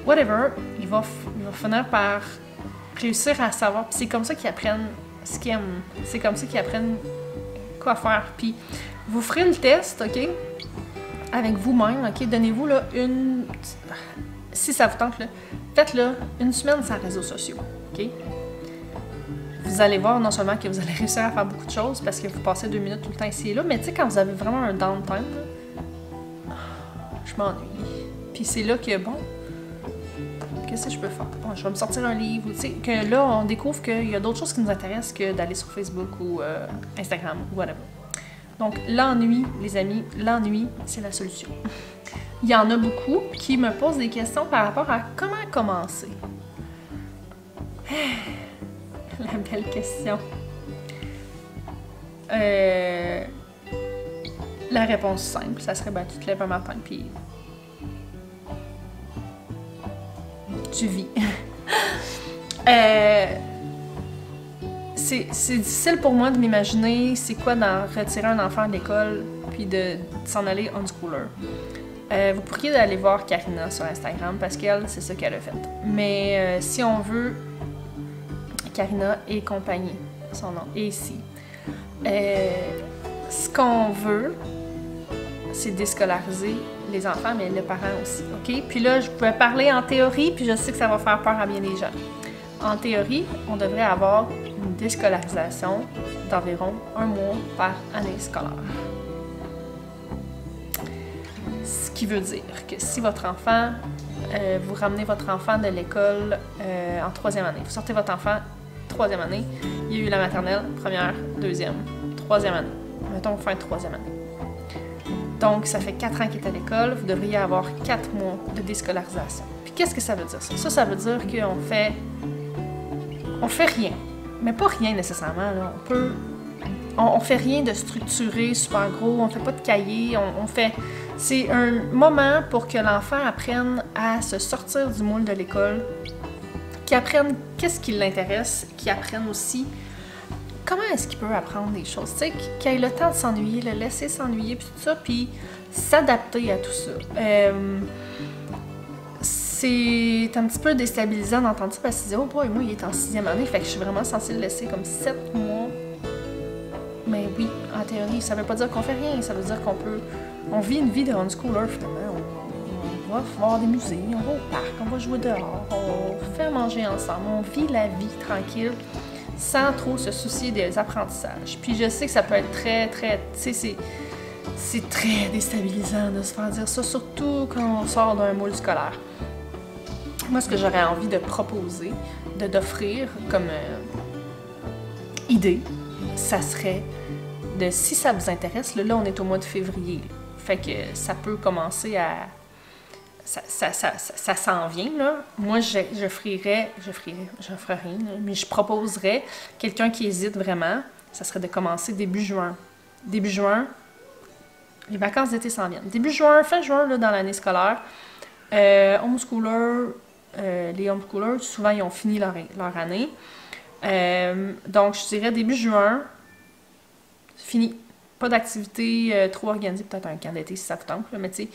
Whatever, il va finir par réussir à savoir. Puis c'est comme ça qu'ils apprennent ce qu'ils aiment. C'est comme ça qu'ils apprennent quoi faire. Puis vous ferez le test, OK? Avec vous-même, OK? Donnez-vous là si ça vous tente, là, faites-le 1 semaine sans réseaux sociaux, OK? Vous allez voir non seulement que vous allez réussir à faire beaucoup de choses parce que vous passez 2 minutes tout le temps ici et là, mais tu sais, quand vous avez vraiment un downtime, là, je m'ennuie. Puis c'est là que, bon, qu'est-ce que je peux faire? Bon, je vais me sortir un livre. Tu sais, que là, on découvre qu'il y a d'autres choses qui nous intéressent que d'aller sur Facebook ou Instagram ou whatever. Donc, l'ennui, les amis, l'ennui, c'est la solution. Il y en a beaucoup qui me posent des questions par rapport à comment commencer. La belle question. La réponse simple, ça serait tu te lèves un matin puis tu vis. C'est difficile pour moi de m'imaginer c'est quoi d'en retirer un enfant de l'école puis de s'en aller unschooler. Vous pourriez aller voir Karina sur Instagram parce qu'elle, c'est ça qu'elle a fait. Mais si on veut, Karina et compagnie, son nom est ici. Ce qu'on veut, c'est déscolariser les enfants, mais les parents aussi, OK? Puis là, je pouvais parler en théorie, puis je sais que ça va faire peur à bien des gens. En théorie, on devrait avoir une déscolarisation d'environ 1 mois par année scolaire. Ce qui veut dire que si votre enfant, vous ramenez votre enfant de l'école en 3e année, vous sortez votre enfant 3e année, il y a eu la maternelle, 1re, 2e, 3e année. Mettons fin de 3e année. Donc, ça fait 4 ans qu'il est à l'école, vous devriez avoir 4 mois de déscolarisation. Puis qu'est-ce que ça veut dire ça? Ça veut dire qu'on fait rien. Mais pas rien nécessairement, là. On peut On fait rien de structuré, super gros, on fait pas de cahier, on fait... C'est un moment pour que l'enfant apprenne à se sortir du moule de l'école, qu'il apprenne qu'est-ce qui l'intéresse, qu'il apprenne aussi comment est-ce qu'il peut apprendre des choses, tu sais, qu'il ait le temps de s'ennuyer, le laisser s'ennuyer, puis tout ça, puis s'adapter à tout ça. C'est un petit peu déstabilisant d'entendre ça parce qu'il dit « Oh boy, moi, il est en 6e année, fait que je suis vraiment censée le laisser comme 7 mois. » Mais oui, en théorie, ça veut pas dire qu'on fait rien, ça veut dire qu'on peut... On vit une vie de unschooler, finalement. On va voir des musées, on va au parc, on va jouer dehors, on va faire manger ensemble, on vit la vie tranquille, sans trop se soucier des apprentissages. Puis je sais que ça peut être très, tu sais, c'est très déstabilisant de se faire dire ça, surtout quand on sort d'un moule scolaire. Moi, ce que j'aurais envie de proposer, d'offrir comme idée, ça serait de, si ça vous intéresse, là on est au mois de février, là, fait que ça peut commencer à... Ça s'en vient, là. Moi, je ferais rien, là, mais je proposerais, quelqu'un qui hésite vraiment, ça serait de commencer début juin. Début juin, les vacances d'été s'en viennent. Début juin, fin juin, là, dans l'année scolaire, homeschoolers, les homeschoolers, souvent, ils ont fini leur année. Donc, je dirais début juin, fini. Pas d'activité trop organisée, peut-être un camp d'été si ça vous tente, mais tu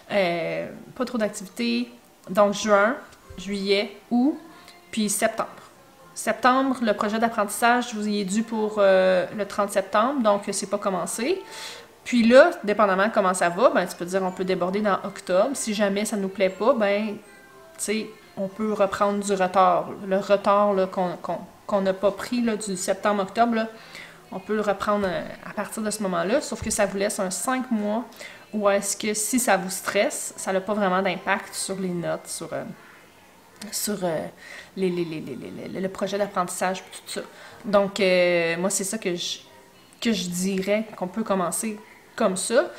sais, pas trop d'activités. Donc, juin, juillet, août, puis septembre. Septembre, le projet d'apprentissage vous y est dû pour le 30 septembre, donc c'est pas commencé. Puis là, dépendamment de comment ça va, ben, tu peux dire on peut déborder dans octobre. Si jamais ça nous plaît pas, ben, tu sais, on peut reprendre du retard. Le retard qu'on n'a pas pris là, du septembre-octobre, là, on peut le reprendre à partir de ce moment-là, sauf que ça vous laisse un 5 mois où est-ce que si ça vous stresse, ça n'a pas vraiment d'impact sur les notes, sur le projet d'apprentissage, tout ça. Donc, moi, c'est ça que je dirais qu'on peut commencer comme ça,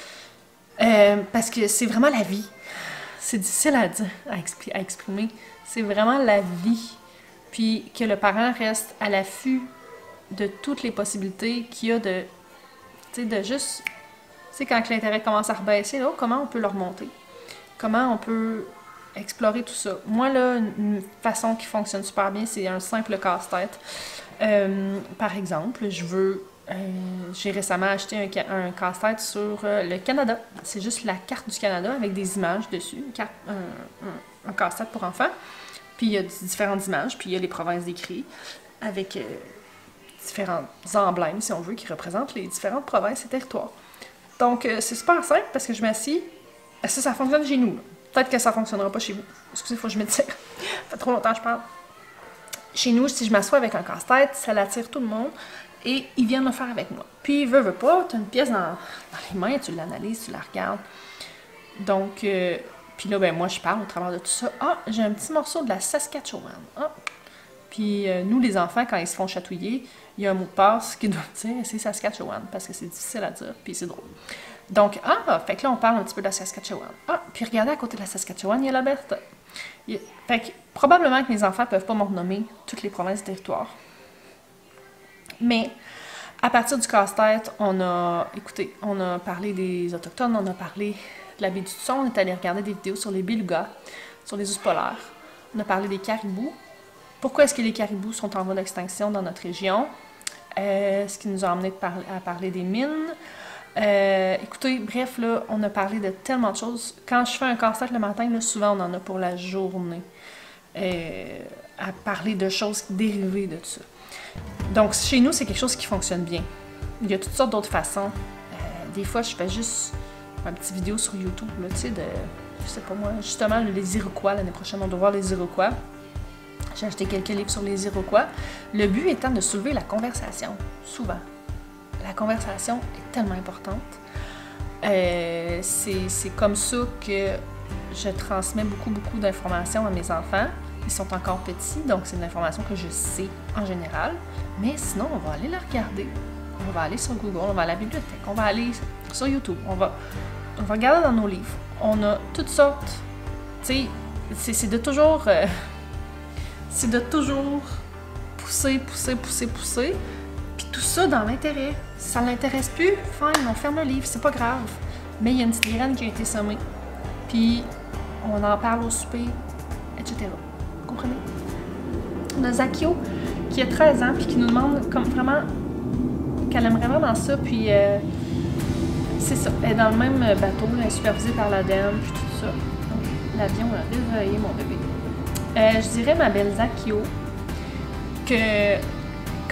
parce que c'est vraiment la vie. C'est difficile à exprimer. C'est vraiment la vie. Puis que le parent reste à l'affût de toutes les possibilités qu'il y a de, tu sais, de juste, tu sais, quand l'intérêt commence à rebaisser, là, comment on peut le remonter? Comment on peut explorer tout ça? Moi, là, une façon qui fonctionne super bien, c'est un simple casse-tête. Par exemple, j'ai récemment acheté un casse-tête sur le Canada. C'est juste la carte du Canada avec des images dessus, un casse-tête pour enfants. Puis il y a différentes images, puis il y a les provinces décrites avec différents emblèmes, si on veut, qui représentent les différentes provinces et territoires. Donc, c'est super simple parce que je m'assis. Ça fonctionne chez nous. Peut-être que ça ne fonctionnera pas chez vous. Excusez, il faut que je me tire. Ça fait trop longtemps que je parle. Chez nous, si je m'assois avec un casse-tête, ça l'attire tout le monde et ils viennent le faire avec moi. Puis, veux pas, tu as une pièce dans les mains, tu l'analyses, tu la regardes. Donc, puis là, ben moi, je parle au travers de tout ça. Ah, j'ai un petit morceau de la Saskatchewan. Ah. Puis nous, les enfants, quand ils se font chatouiller, il y a un mot de passe qui doit dire c'est Saskatchewan, parce que c'est difficile à dire, puis c'est drôle. Donc, fait que là, on parle un petit peu de la Saskatchewan. Ah, puis regardez à côté de la Saskatchewan, il y a l'Alberta. Fait que probablement que les enfants ne peuvent pas me renommer toutes les provinces et territoires. Mais à partir du casse-tête, on a parlé des Autochtones, on a parlé de la baie du Tson, on est allé regarder des vidéos sur les belugas, sur les ours polaires. On a parlé des caribous. Pourquoi est-ce que les caribous sont en voie d'extinction dans notre région? Ce qui nous a amené à parler des mines. Écoutez, bref, là, on a parlé de tellement de choses. Quand je fais un casse-tête le matin, là, souvent on en a pour la journée. À parler de choses dérivées de ça. Donc, chez nous, c'est quelque chose qui fonctionne bien. Il y a toutes sortes d'autres façons. Des fois, je fais juste une petite vidéo sur YouTube, là, tu sais, je sais pas moi, justement, les Iroquois, l'année prochaine, on doit voir les Iroquois. J'ai acheté quelques livres sur les Iroquois. Le but étant de soulever la conversation, souvent. La conversation est tellement importante. C'est comme ça que je transmets beaucoup d'informations à mes enfants. Ils sont encore petits, donc c'est une information que je sais en général. Mais sinon, on va aller la regarder. On va aller sur Google, on va à la bibliothèque, on va aller sur YouTube, on va regarder dans nos livres. On a toutes sortes. Tu sais, c'est de toujours pousser. Puis tout ça dans l'intérêt. Si ça ne l'intéresse plus, fine, on ferme le livre, c'est pas grave. Mais il y a une petite graine qui a été semée. Puis, on en parle au souper, etc. Vous comprenez? On a Zakio qui a 13 ans, puis qui nous demande comme vraiment qu'elle aimerait vraiment ça, puis c'est ça. Elle est dans le même bateau, elle est supervisée par l'ADEME, puis tout ça. Donc, l'avion a réveillé mon bébé. Je dirais, ma belle Zakio, que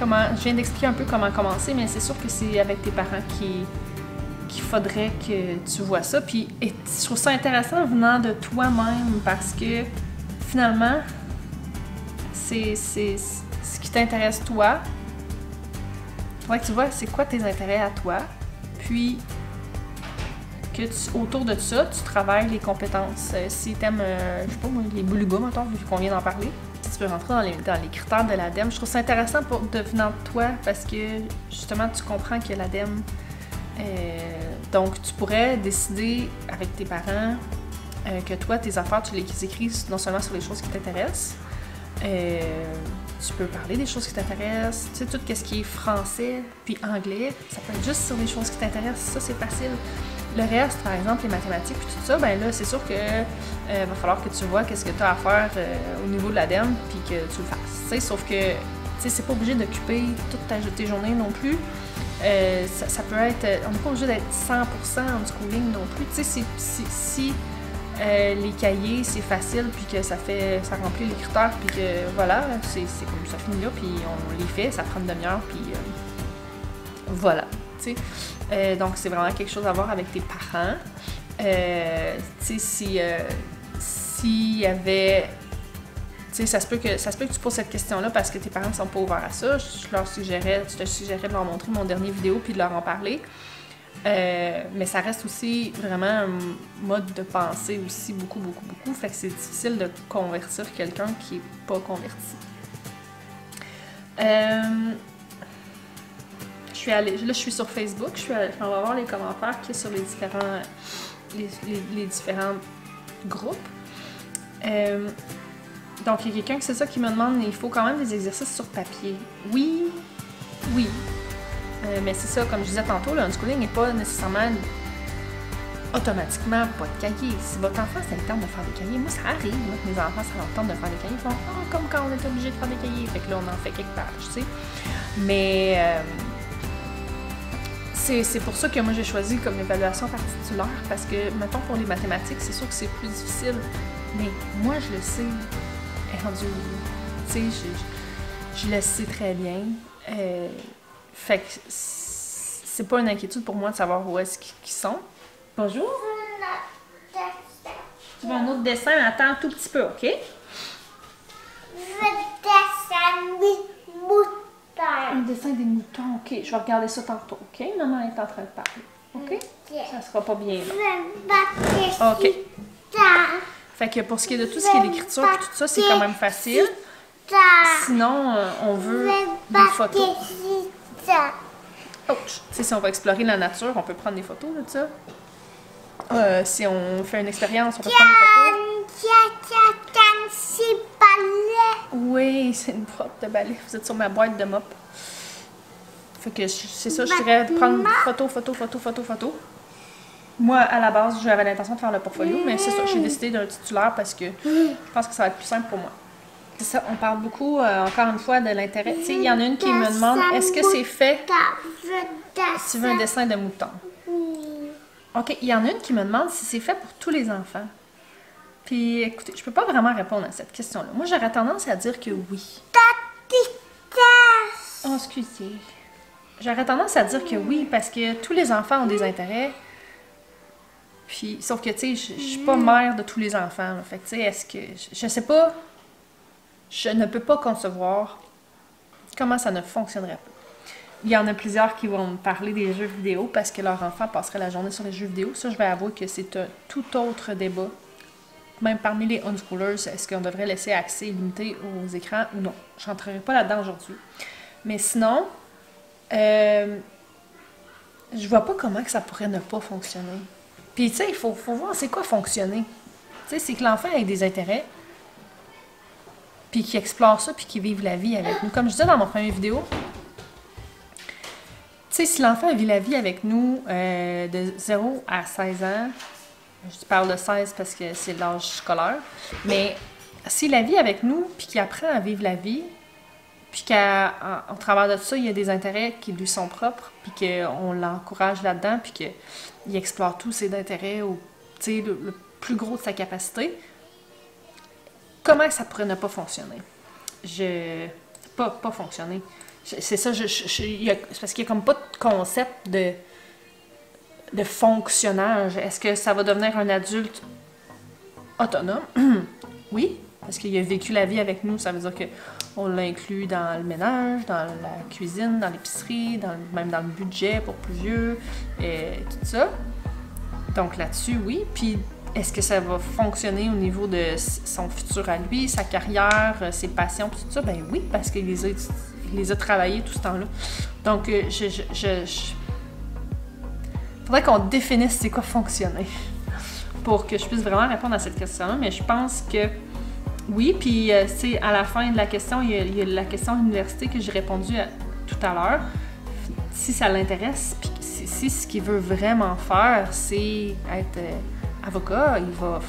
je viens d'expliquer un peu comment commencer, mais c'est sûr que c'est avec tes parents qu'il faudrait que tu vois ça. Puis je trouve ça intéressant venant de toi-même parce que finalement, c'est ce qui t'intéresse toi. Il faudrait que tu vois c'est quoi tes intérêts à toi. Puis que autour de ça, tu travailles les compétences. Si t'aimes, je sais pas moi, les belugas, mettons, vu qu'on vient d'en parler. Si tu veux rentrer dans les critères de l'ADEME, je trouve ça intéressant venant de toi parce que justement, tu comprends que l'ADEME. Donc, tu pourrais décider avec tes parents que toi, tes affaires, tu les écris non seulement sur les choses qui t'intéressent, tu peux parler des choses qui t'intéressent, tu sais, tout ce qui est français puis anglais, ça peut être juste sur les choses qui t'intéressent, ça c'est facile. Le reste, par exemple, les mathématiques puis tout ça, ben là, c'est sûr que va falloir que tu vois qu'est-ce que tu as à faire au niveau de l'ADEME puis que tu le fasses, tu sais, sauf que, tu sais, c'est pas obligé d'occuper toutes tes journées non plus. Ça peut être... On n'est pas obligé d'être 100% en schooling non plus. Tu sais, si les cahiers, c'est facile, puis que ça remplit les critères, puis que voilà, c'est comme ça finit là, puis on les fait, ça prend une demi-heure, puis voilà, tu sais. Donc, c'est vraiment quelque chose à voir avec tes parents. Tu sais, s'il y avait... Tu sais, ça se peut que tu poses cette question-là parce que tes parents ne sont pas ouverts à ça. Je te suggérais de leur montrer mon dernier vidéo puis de leur en parler. Mais ça reste aussi vraiment un mode de pensée aussi beaucoup. Fait que c'est difficile de convertir quelqu'un qui n'est pas converti. Je suis sur Facebook. On va voir les commentaires qu'il y a sur les différents groupes. Donc, il y a quelqu'un c'est ça qui me demande, il faut quand même des exercices sur papier. Oui. Mais c'est ça, comme je disais tantôt, le unschooling n'est pas nécessairement automatiquement pas de cahier. Si votre enfant, ça le tente de faire des cahiers, moi, ça arrive, là, que mes enfants, ça leur tente de faire des cahiers. Ils font « comme quand on est obligé de faire des cahiers. » Fait que là, on en fait quelques pages, tu sais. Mais c'est pour ça que moi, j'ai choisi comme évaluation par titulaire, parce que, mettons, pour les mathématiques, c'est sûr que c'est plus difficile. Mais moi, je le sais. Rendu, tu sais, je le sais très bien. Fait que c'est pas une inquiétude pour moi de savoir où est-ce qu'ils sont. Bonjour. Tu veux un autre dessin? Attends un tout petit peu, OK? Je veux dessin des moutons. Un dessin des moutons, OK. Je vais regarder ça tantôt, OK? Maman est en train de parler, OK? Ça sera pas bien là. OK. Fait que pour ce qui est de tout ce qui est l'écriture et tout ça, c'est quand même facile. Sinon, on veut des photos. Ouch! Si on va explorer la nature, on peut prendre des photos de ça. Si on fait une expérience, on peut prendre des photos. Oui, c'est une boîte de balai. Vous êtes sur ma boîte de mop. Fait que c'est ça, je dirais prendre photo. Moi, à la base, j'avais l'intention de faire le portfolio, mais c'est ça, j'ai décidé d'un titulaire parce que je pense que ça va être plus simple pour moi. C'est ça, on parle beaucoup, encore une fois, de l'intérêt. Tu sais, il y en a une qui me demande, est-ce que c'est fait... Tu veux un dessin de mouton? OK, il y en a une qui me demande si c'est fait pour tous les enfants. Puis, écoutez, je peux pas vraiment répondre à cette question-là. Moi, j'aurais tendance à dire que oui. Oh, excusez. J'aurais tendance à dire que oui, parce que tous les enfants ont des intérêts. Puis, sauf que, tu sais, je suis pas mère de tous les enfants. Là. Fait que, tu sais, est-ce que... Je sais pas... Je ne peux pas concevoir comment ça ne fonctionnerait pas. Il y en a plusieurs qui vont me parler des jeux vidéo parce que leur enfant passerait la journée sur les jeux vidéo. Ça, je vais avouer que c'est un tout autre débat. Même parmi les unschoolers, est-ce qu'on devrait laisser accès illimité aux écrans ou non? Je rentrerai pas là-dedans aujourd'hui. Mais sinon, je vois pas comment que ça pourrait ne pas fonctionner. Puis, tu sais, il faut voir c'est quoi fonctionner. Tu sais, c'est que l'enfant ait des intérêts, puis qu'il explore ça, puis qu'il vive la vie avec nous. Comme je disais dans mon première vidéo, sais, si l'enfant vit la vie avec nous de 0 à 16 ans, je parle de 16 parce que c'est l'âge scolaire, mais s'il la vit avec nous, puis qu'il apprend à vivre la vie, puis qu'au travers de ça, il y a des intérêts qui lui sont propres, puis qu'on l'encourage là-dedans, puis qu'il explore tous ses intérêts au le plus gros de sa capacité, comment ça pourrait ne pas fonctionner? Pas fonctionner. C'est ça, c'est parce qu'il n'y a comme pas de concept de fonctionnage. Est-ce que ça va devenir un adulte autonome? Oui, parce qu'il a vécu la vie avec nous, ça veut dire qu'on l'inclut dans le ménage, dans la cuisine, dans l'épicerie, même dans le budget pour plus vieux, et tout ça. Donc là-dessus, oui. Puis est-ce que ça va fonctionner au niveau de son futur à lui, sa carrière, ses passions, tout ça? Ben oui, parce qu'il les a travaillés tout ce temps-là. Donc, faudrait qu'on définisse c'est quoi fonctionner pour que je puisse vraiment répondre à cette question-là. Mais je pense que oui, puis à la fin de la question, il y a la question de l'université que j'ai répondu tout à l'heure. Si ça l'intéresse, puis si ce qu'il veut vraiment faire, c'est être avocat, il va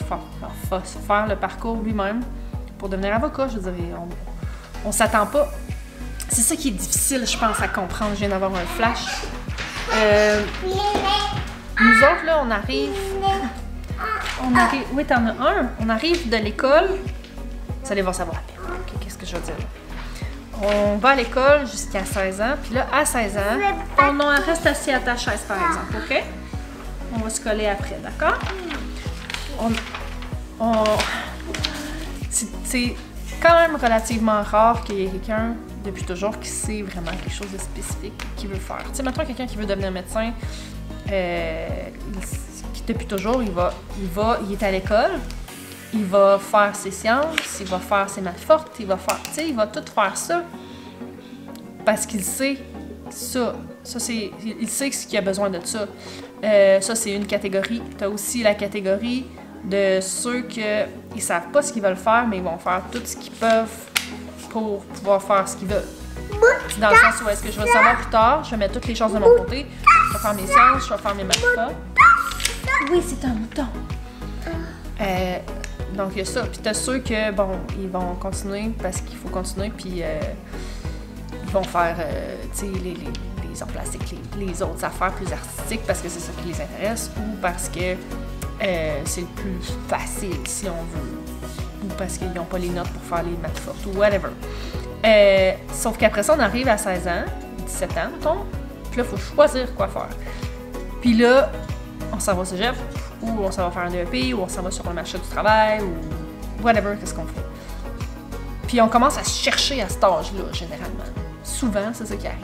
faire le parcours lui-même pour devenir avocat. Je veux dire, on s'attend pas. C'est ça qui est difficile, je pense, à comprendre. Je viens d'avoir un flash. Nous autres, là, on arrive... Oui, t'en as un. On arrive de l'école. Vous allez voir ça va rapide. Okay, qu'est-ce que je veux dire là? On va à l'école jusqu'à 16 ans. Puis là, à 16 ans, on reste assis à ta chaise, par exemple, OK? On va se coller après, d'accord? C'est quand même relativement rare qu'il y ait quelqu'un, depuis toujours, qui sait vraiment quelque chose de spécifique qu'il veut faire. Tu sais, maintenant, quelqu'un qui veut devenir médecin, depuis toujours, il est à l'école, il va faire ses sciences, il va faire ses maths fortes, il va tout faire ça parce qu'il sait ça. Il sait qu'il a besoin de ça. Ça, c'est une catégorie. Tu as aussi la catégorie de ceux qui ne savent pas ce qu'ils veulent faire, mais ils vont faire tout ce qu'ils peuvent pour pouvoir faire ce qu'ils veulent. Dans le sens où est-ce que je vais le savoir plus tard, je vais mettre toutes les choses de mon côté, je vais faire mes sciences, je vais faire mes maths fortes. Oui, c'est un mouton. Donc, il y a ça. Puis, t'as ceux que, bon, ils vont continuer parce qu'il faut continuer, puis ils vont faire, tu sais, les arts plastiques, les autres affaires plus artistiques parce que c'est ça qui les intéresse ou parce que c'est le plus facile, si on veut, ou parce qu'ils n'ont pas les notes pour faire les maths fortes ou whatever. Sauf qu'après ça, on arrive à 16 ans, 17 ans, mettons, puis là, il faut choisir quoi faire. Puis là, on s'en va au cégep, ou on s'en va faire un DEP, ou on s'en va sur le marché du travail, ou whatever, qu'est-ce qu'on fait. Puis on commence à se chercher à cet âge-là, généralement. Souvent, c'est ça qui arrive.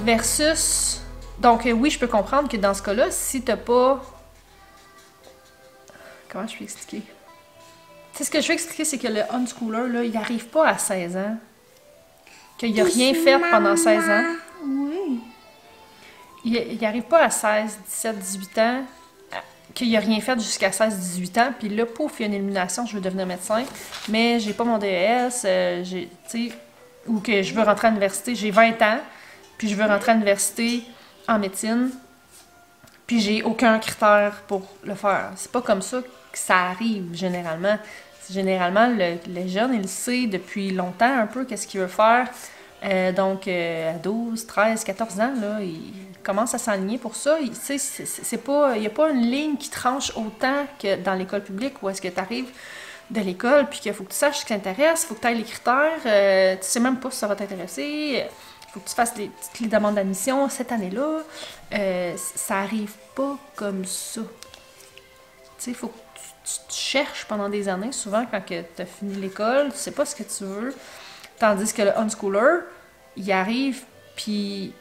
Versus... Donc, oui, je peux comprendre que dans ce cas-là, si t'as pas... Comment je peux expliquer? Tu sais, ce que je veux expliquer, c'est que le unschooler, là, il n'arrive pas à 16 ans. Qu'il n'a rien fait pendant 16 ans. Oui. Il n'arrive pas à 16, 17, 18 ans, qu'il n'a rien fait jusqu'à 16, 18 ans, puis là, pouf, il y a une élimination, je veux devenir médecin, mais j'ai pas mon DES, ou que je veux rentrer à l'université, j'ai 20 ans, puis je veux rentrer à l'université en médecine, puis j'ai aucun critère pour le faire. C'est pas comme ça que ça arrive, généralement. Généralement, le jeune, il sait depuis longtemps un peu qu'est-ce qu'il veut faire. Donc, à 12, 13, 14 ans, là, il commence à s'enligner pour ça. Il n'y a pas une ligne qui tranche autant que dans l'école publique où est-ce que tu arrives de l'école puis qu'il faut que tu saches ce qui t'intéresse, il faut que tu ailles les critères, tu sais même pas si ça va t'intéresser, il faut que tu fasses les demandes d'admission cette année-là. Ça arrive pas comme ça. Tu sais, il faut que tu cherches pendant des années, souvent quand tu as fini l'école, tu sais pas ce que tu veux. Tandis que le unschooler, il arrive, puis,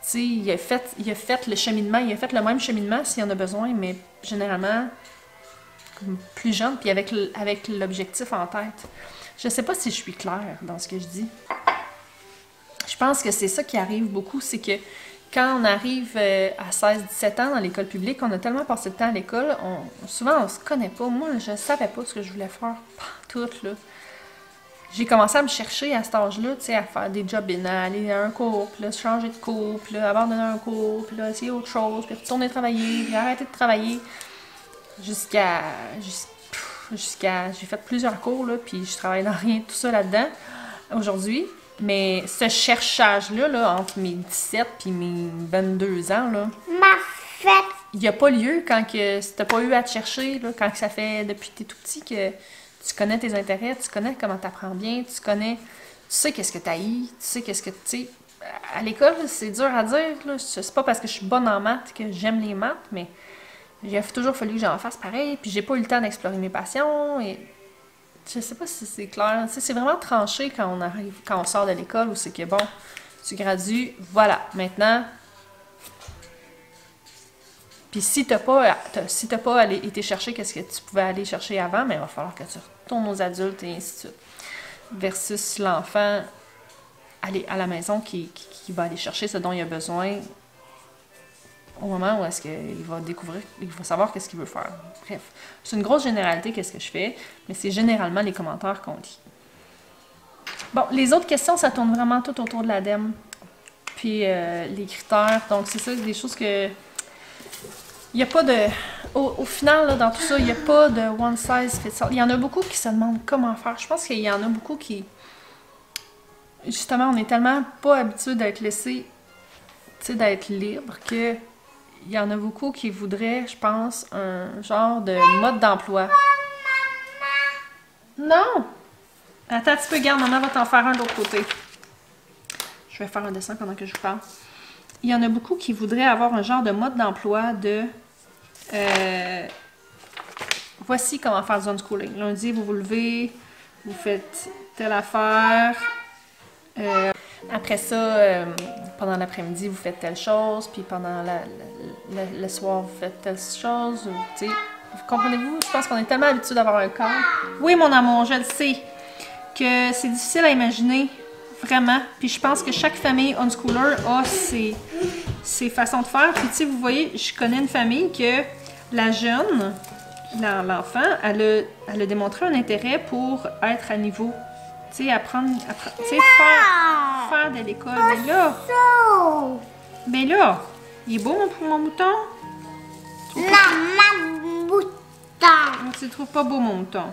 tu sais, il a fait le cheminement, il a fait le même cheminement s'il en a besoin, mais généralement, comme plus jeune, puis avec l'objectif en tête. Je sais pas si je suis claire dans ce que je dis. Je pense que c'est ça qui arrive beaucoup, c'est que quand on arrive à 16-17 ans dans l'école publique, on a tellement passé de temps à l'école, souvent on se connaît pas. Moi, je savais pas ce que je voulais faire. Tout, là. j'ai commencé à me chercher à cet âge-là, tu sais, à faire des job-in, à aller à un cours, puis là, changer de cours, puis là, abandonner un cours, puis là, essayer autre chose, puis retourner travailler, puis arrêter de travailler, jusqu'à j'ai fait plusieurs cours, là, puis je travaille dans rien, tout ça là-dedans, aujourd'hui. Mais ce cherchage-là, là, entre mes 17 puis mes 22 ans, là, il n'y a pas lieu quand que si t'as pas eu à te chercher, là, quand que ça fait depuis que t'es tout petit que tu connais tes intérêts, tu connais comment t'apprends bien, tu sais qu'est-ce que t'haïs, tu sais qu'est-ce que, tu sais, à l'école, c'est dur à dire, là, c'est pas parce que je suis bonne en maths que j'aime les maths, mais il a toujours fallu que j'en fasse pareil, puis j'ai pas eu le temps d'explorer mes passions, et je sais pas si c'est clair, tu sais, c'est vraiment tranché quand on sort de l'école, où c'est que, bon, tu gradues, voilà, maintenant. Puis si t'as pas été chercher qu'est-ce que tu pouvais aller chercher avant, mais il va falloir que tu retournes aux adultes et ainsi de suite. Versus l'enfant aller à la maison qui va aller chercher ce dont il a besoin au moment où est-ce qu'il va découvrir, il va savoir qu'est-ce qu'il veut faire. Bref, c'est une grosse généralité qu'est-ce que je fais, mais c'est généralement les commentaires qu'on lit. Bon, les autres questions, ça tourne vraiment tout autour de l'ADEME. Puis les critères, donc c'est ça, des choses que... Il n'y a pas de... Au final, là, dans tout ça, il n'y a pas de one size fits all. Il y en a beaucoup qui se demandent comment faire. Je pense qu'il y en a beaucoup qui... Justement, on est tellement pas habitué d'être laissé, tu sais, d'être libre, que il y en a beaucoup qui voudraient, je pense, un genre de mode d'emploi. Non! Attends un petit peu, garde, maman va t'en faire un de l'autre côté. Je vais faire un dessin pendant que je vous parle. Il y en a beaucoup qui voudraient avoir un genre de mode d'emploi de... voici comment faire du unschooling. Lundi, vous vous levez, vous faites telle affaire. Après ça, pendant l'après-midi, vous faites telle chose, puis pendant le soir, vous faites telle chose. Tu sais, comprenez-vous? Je pense qu'on est tellement habitué d'avoir un corps. Oui, mon amour, je le sais, que c'est difficile à imaginer, vraiment. Puis je pense que chaque famille unschooler a ses façons de faire. Puis tu sais, vous voyez, je connais une famille que la jeune, l'enfant, elle a démontré un intérêt pour être à niveau. Tu sais, apprendre, tu sais, faire de l'école. Mais là, il est beau mon mouton? Ma mouton. Tu le trouves pas beau, mon mouton?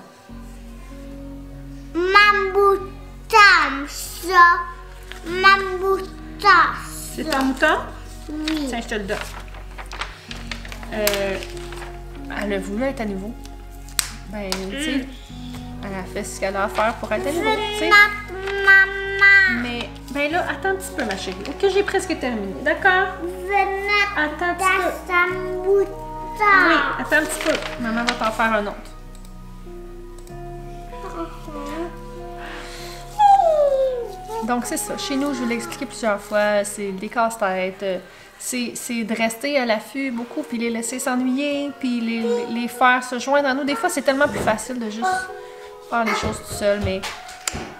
Ma mouton, ça. Ma mouton. C'est ton mouton? Oui. Tiens, je te le donne. Elle a voulu être à niveau. Ben, tu sais, elle a fait ce qu'elle a à faire pour être à niveau, tu sais. Maman. Mais, ben là, attends un petit peu, ma chérie. Ok, j'ai presque terminé, d'accord? Attends un petit peu. Sa mouton. Oui, attends un petit peu. Maman va t'en faire un autre. Donc, c'est ça. Chez nous, je vous l'ai expliqué plusieurs fois, c'est des casse-têtes. C'est de rester à l'affût beaucoup, puis les laisser s'ennuyer, puis les faire se joindre à nous. Des fois, c'est tellement plus facile de juste faire les choses tout seul, mais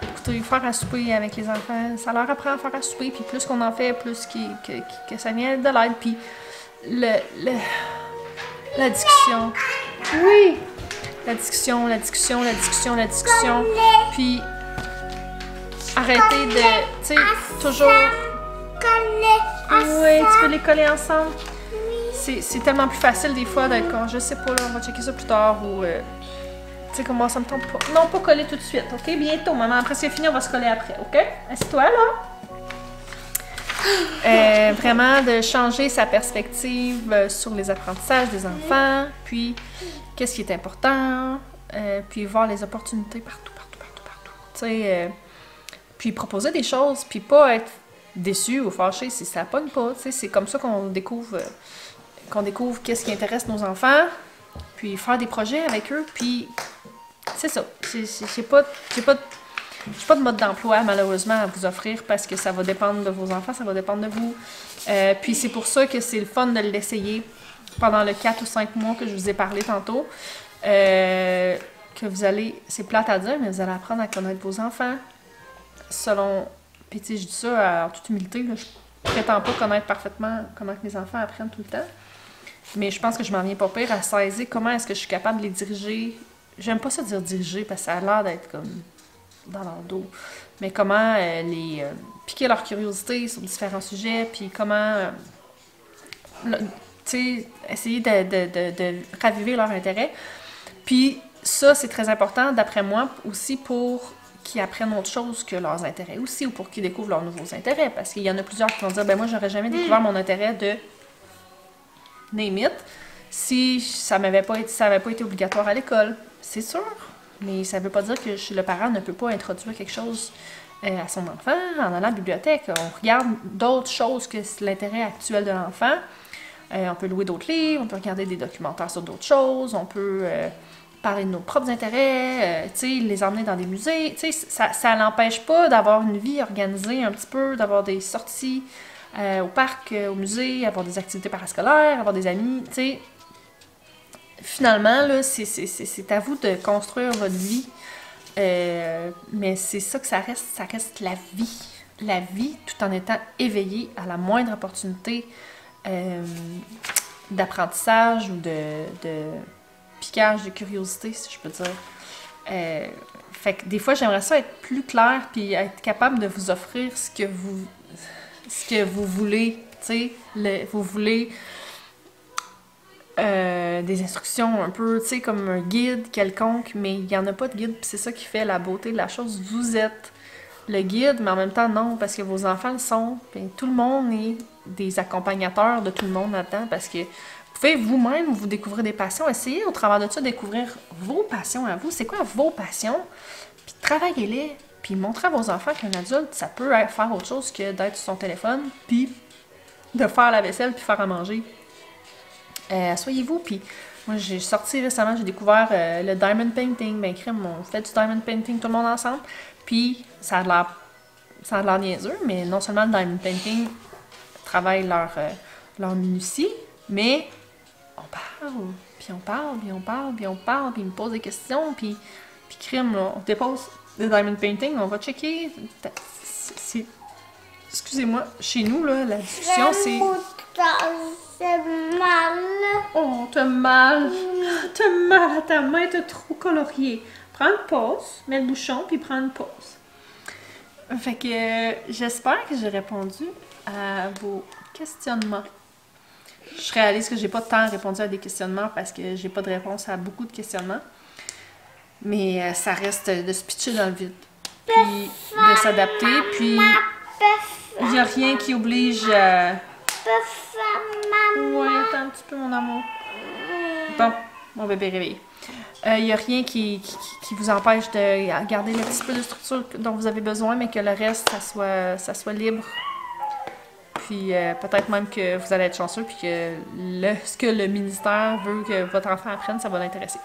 écoutez, faire à souper avec les enfants, ça leur apprend à faire à souper, puis plus qu'on en fait, plus que ça vient de l'aide, puis la discussion. Oui! La discussion, puis arrêter de, tu sais, toujours... Oui, tu peux les coller ensemble. C'est tellement plus facile des fois d'être comme, je sais pas, là, on va checker ça plus tard, ou... tu sais, comment ça me tente pas. Non, pas coller tout de suite, ok? Bientôt, maman. Après, c'est fini, on va se coller après, ok? Assieds-toi, là. Vraiment, de changer sa perspective sur les apprentissages des enfants, puis qu'est-ce qui est important, puis voir les opportunités partout. Tu sais, puis proposer des choses, puis pas être déçu ou fâché si ça pogne pas. Tu sais, c'est comme ça qu'on découvre qu'est-ce qui intéresse nos enfants, puis faire des projets avec eux, puis c'est ça. J'ai pas de mode d'emploi, malheureusement, à vous offrir parce que ça va dépendre de vos enfants, ça va dépendre de vous. Puis c'est pour ça que c'est le fun de l'essayer pendant le 4 ou 5 mois que je vous ai parlé tantôt. Que vous allez, c'est plate à dire, mais vous allez apprendre à connaître vos enfants selon... Puis tu sais, je dis ça en toute humilité, là, je prétends pas connaître parfaitement comment que mes enfants apprennent tout le temps. Mais je pense que je m'en viens pas pire à saisir comment est-ce que je suis capable de les diriger. J'aime pas ça dire diriger parce que ça a l'air d'être comme dans leur dos, mais comment les piquer leur curiosité sur différents sujets, puis comment essayer de raviver leur intérêt. Puis ça, c'est très important, d'après moi, aussi pour qu'ils apprennent autre chose que leurs intérêts aussi, ou pour qu'ils découvrent leurs nouveaux intérêts, parce qu'il y en a plusieurs qui vont dire, ben moi, j'aurais jamais découvert mon intérêt de name it si ça n'avait pas été obligatoire à l'école. C'est sûr, mais ça veut pas dire que le parent ne peut pas introduire quelque chose à son enfant en allant à la bibliothèque. On regarde d'autres choses que l'intérêt actuel de l'enfant. On peut louer d'autres livres, on peut regarder des documentaires sur d'autres choses, on peut parler de nos propres intérêts, les emmener dans des musées. Ça n'empêche pas d'avoir une vie organisée un petit peu, d'avoir des sorties au parc, au musée, avoir des activités parascolaires, avoir des amis. Finalement, là, c'est à vous de construire votre vie. Mais c'est ça que ça reste la vie. La vie, tout en étant éveillé à la moindre opportunité d'apprentissage ou de piquage de curiosité, si je peux dire. Fait que des fois, j'aimerais ça être plus clair puis être capable de vous offrir ce que vous voulez. Vous voulez des instructions un peu, comme un guide quelconque, mais il n'y en a pas de guide, puis c'est ça qui fait la beauté de la chose. Vous êtes le guide, mais en même temps, non, parce que vos enfants le sont. Puis tout le monde est des accompagnateurs de tout le monde là-dedans, parce que vous pouvez vous-même vous découvrir des passions. Essayez au travers de ça de découvrir vos passions à vous. C'est quoi vos passions? Puis travaillez-les, puis montrez à vos enfants qu'un adulte, ça peut faire autre chose que d'être sur son téléphone, puis de faire la vaisselle, puis faire à manger. Asseyez-vous, puis moi j'ai sorti récemment, j'ai découvert le diamond painting. Ben crème, on fait du diamond painting tout le monde ensemble, puis ça a l'air niaiseux, mais non seulement le diamond painting travaille leur minutie, mais on parle, puis on parle, puis on parle, puis on parle, puis ils me posent des questions, puis crème, là, on dépose le diamond painting, on va checker. Excusez-moi, chez nous, là, la discussion, c'est... C'est mal. Oh, t'as mal. T'as mal à ta main, t'as trop colorié. Prends une pause, mets le bouchon, puis prends une pause. Fait que j'espère que j'ai répondu à vos questionnements. Je réalise que j'ai pas tant répondu à des questionnements parce que j'ai pas de réponse à beaucoup de questionnements. Mais ça reste de se pitcher dans le vide. Puis de s'adapter, puis il n'y a rien qui oblige à... Ouais, attends un petit peu, mon amour. Bon, mon bébé réveillé. Il n'y a rien qui vous empêche de garder le petit peu de structure dont vous avez besoin, mais que le reste, ça soit libre. Puis peut-être même que vous allez être chanceux, puis que ce que le ministère veut que votre enfant apprenne, ça va l'intéresser.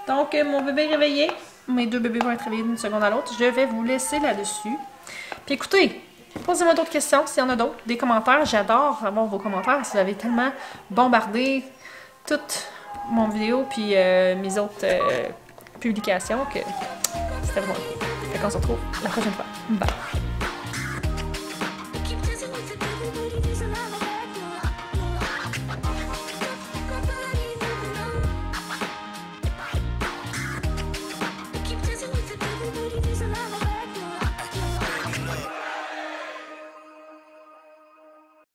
Donc, mon bébé est réveillé. Mes deux bébés vont être réveillés d'une seconde à l'autre. Je vais vous laisser là-dessus. Puis écoutez, posez-moi d'autres questions s'il y en a d'autres, des commentaires. J'adore avoir vos commentaires. Vous avez tellement bombardé toute mon vidéo puis mes autres publications que c'était vraiment cool. Fait qu'on se retrouve la prochaine fois. Bye!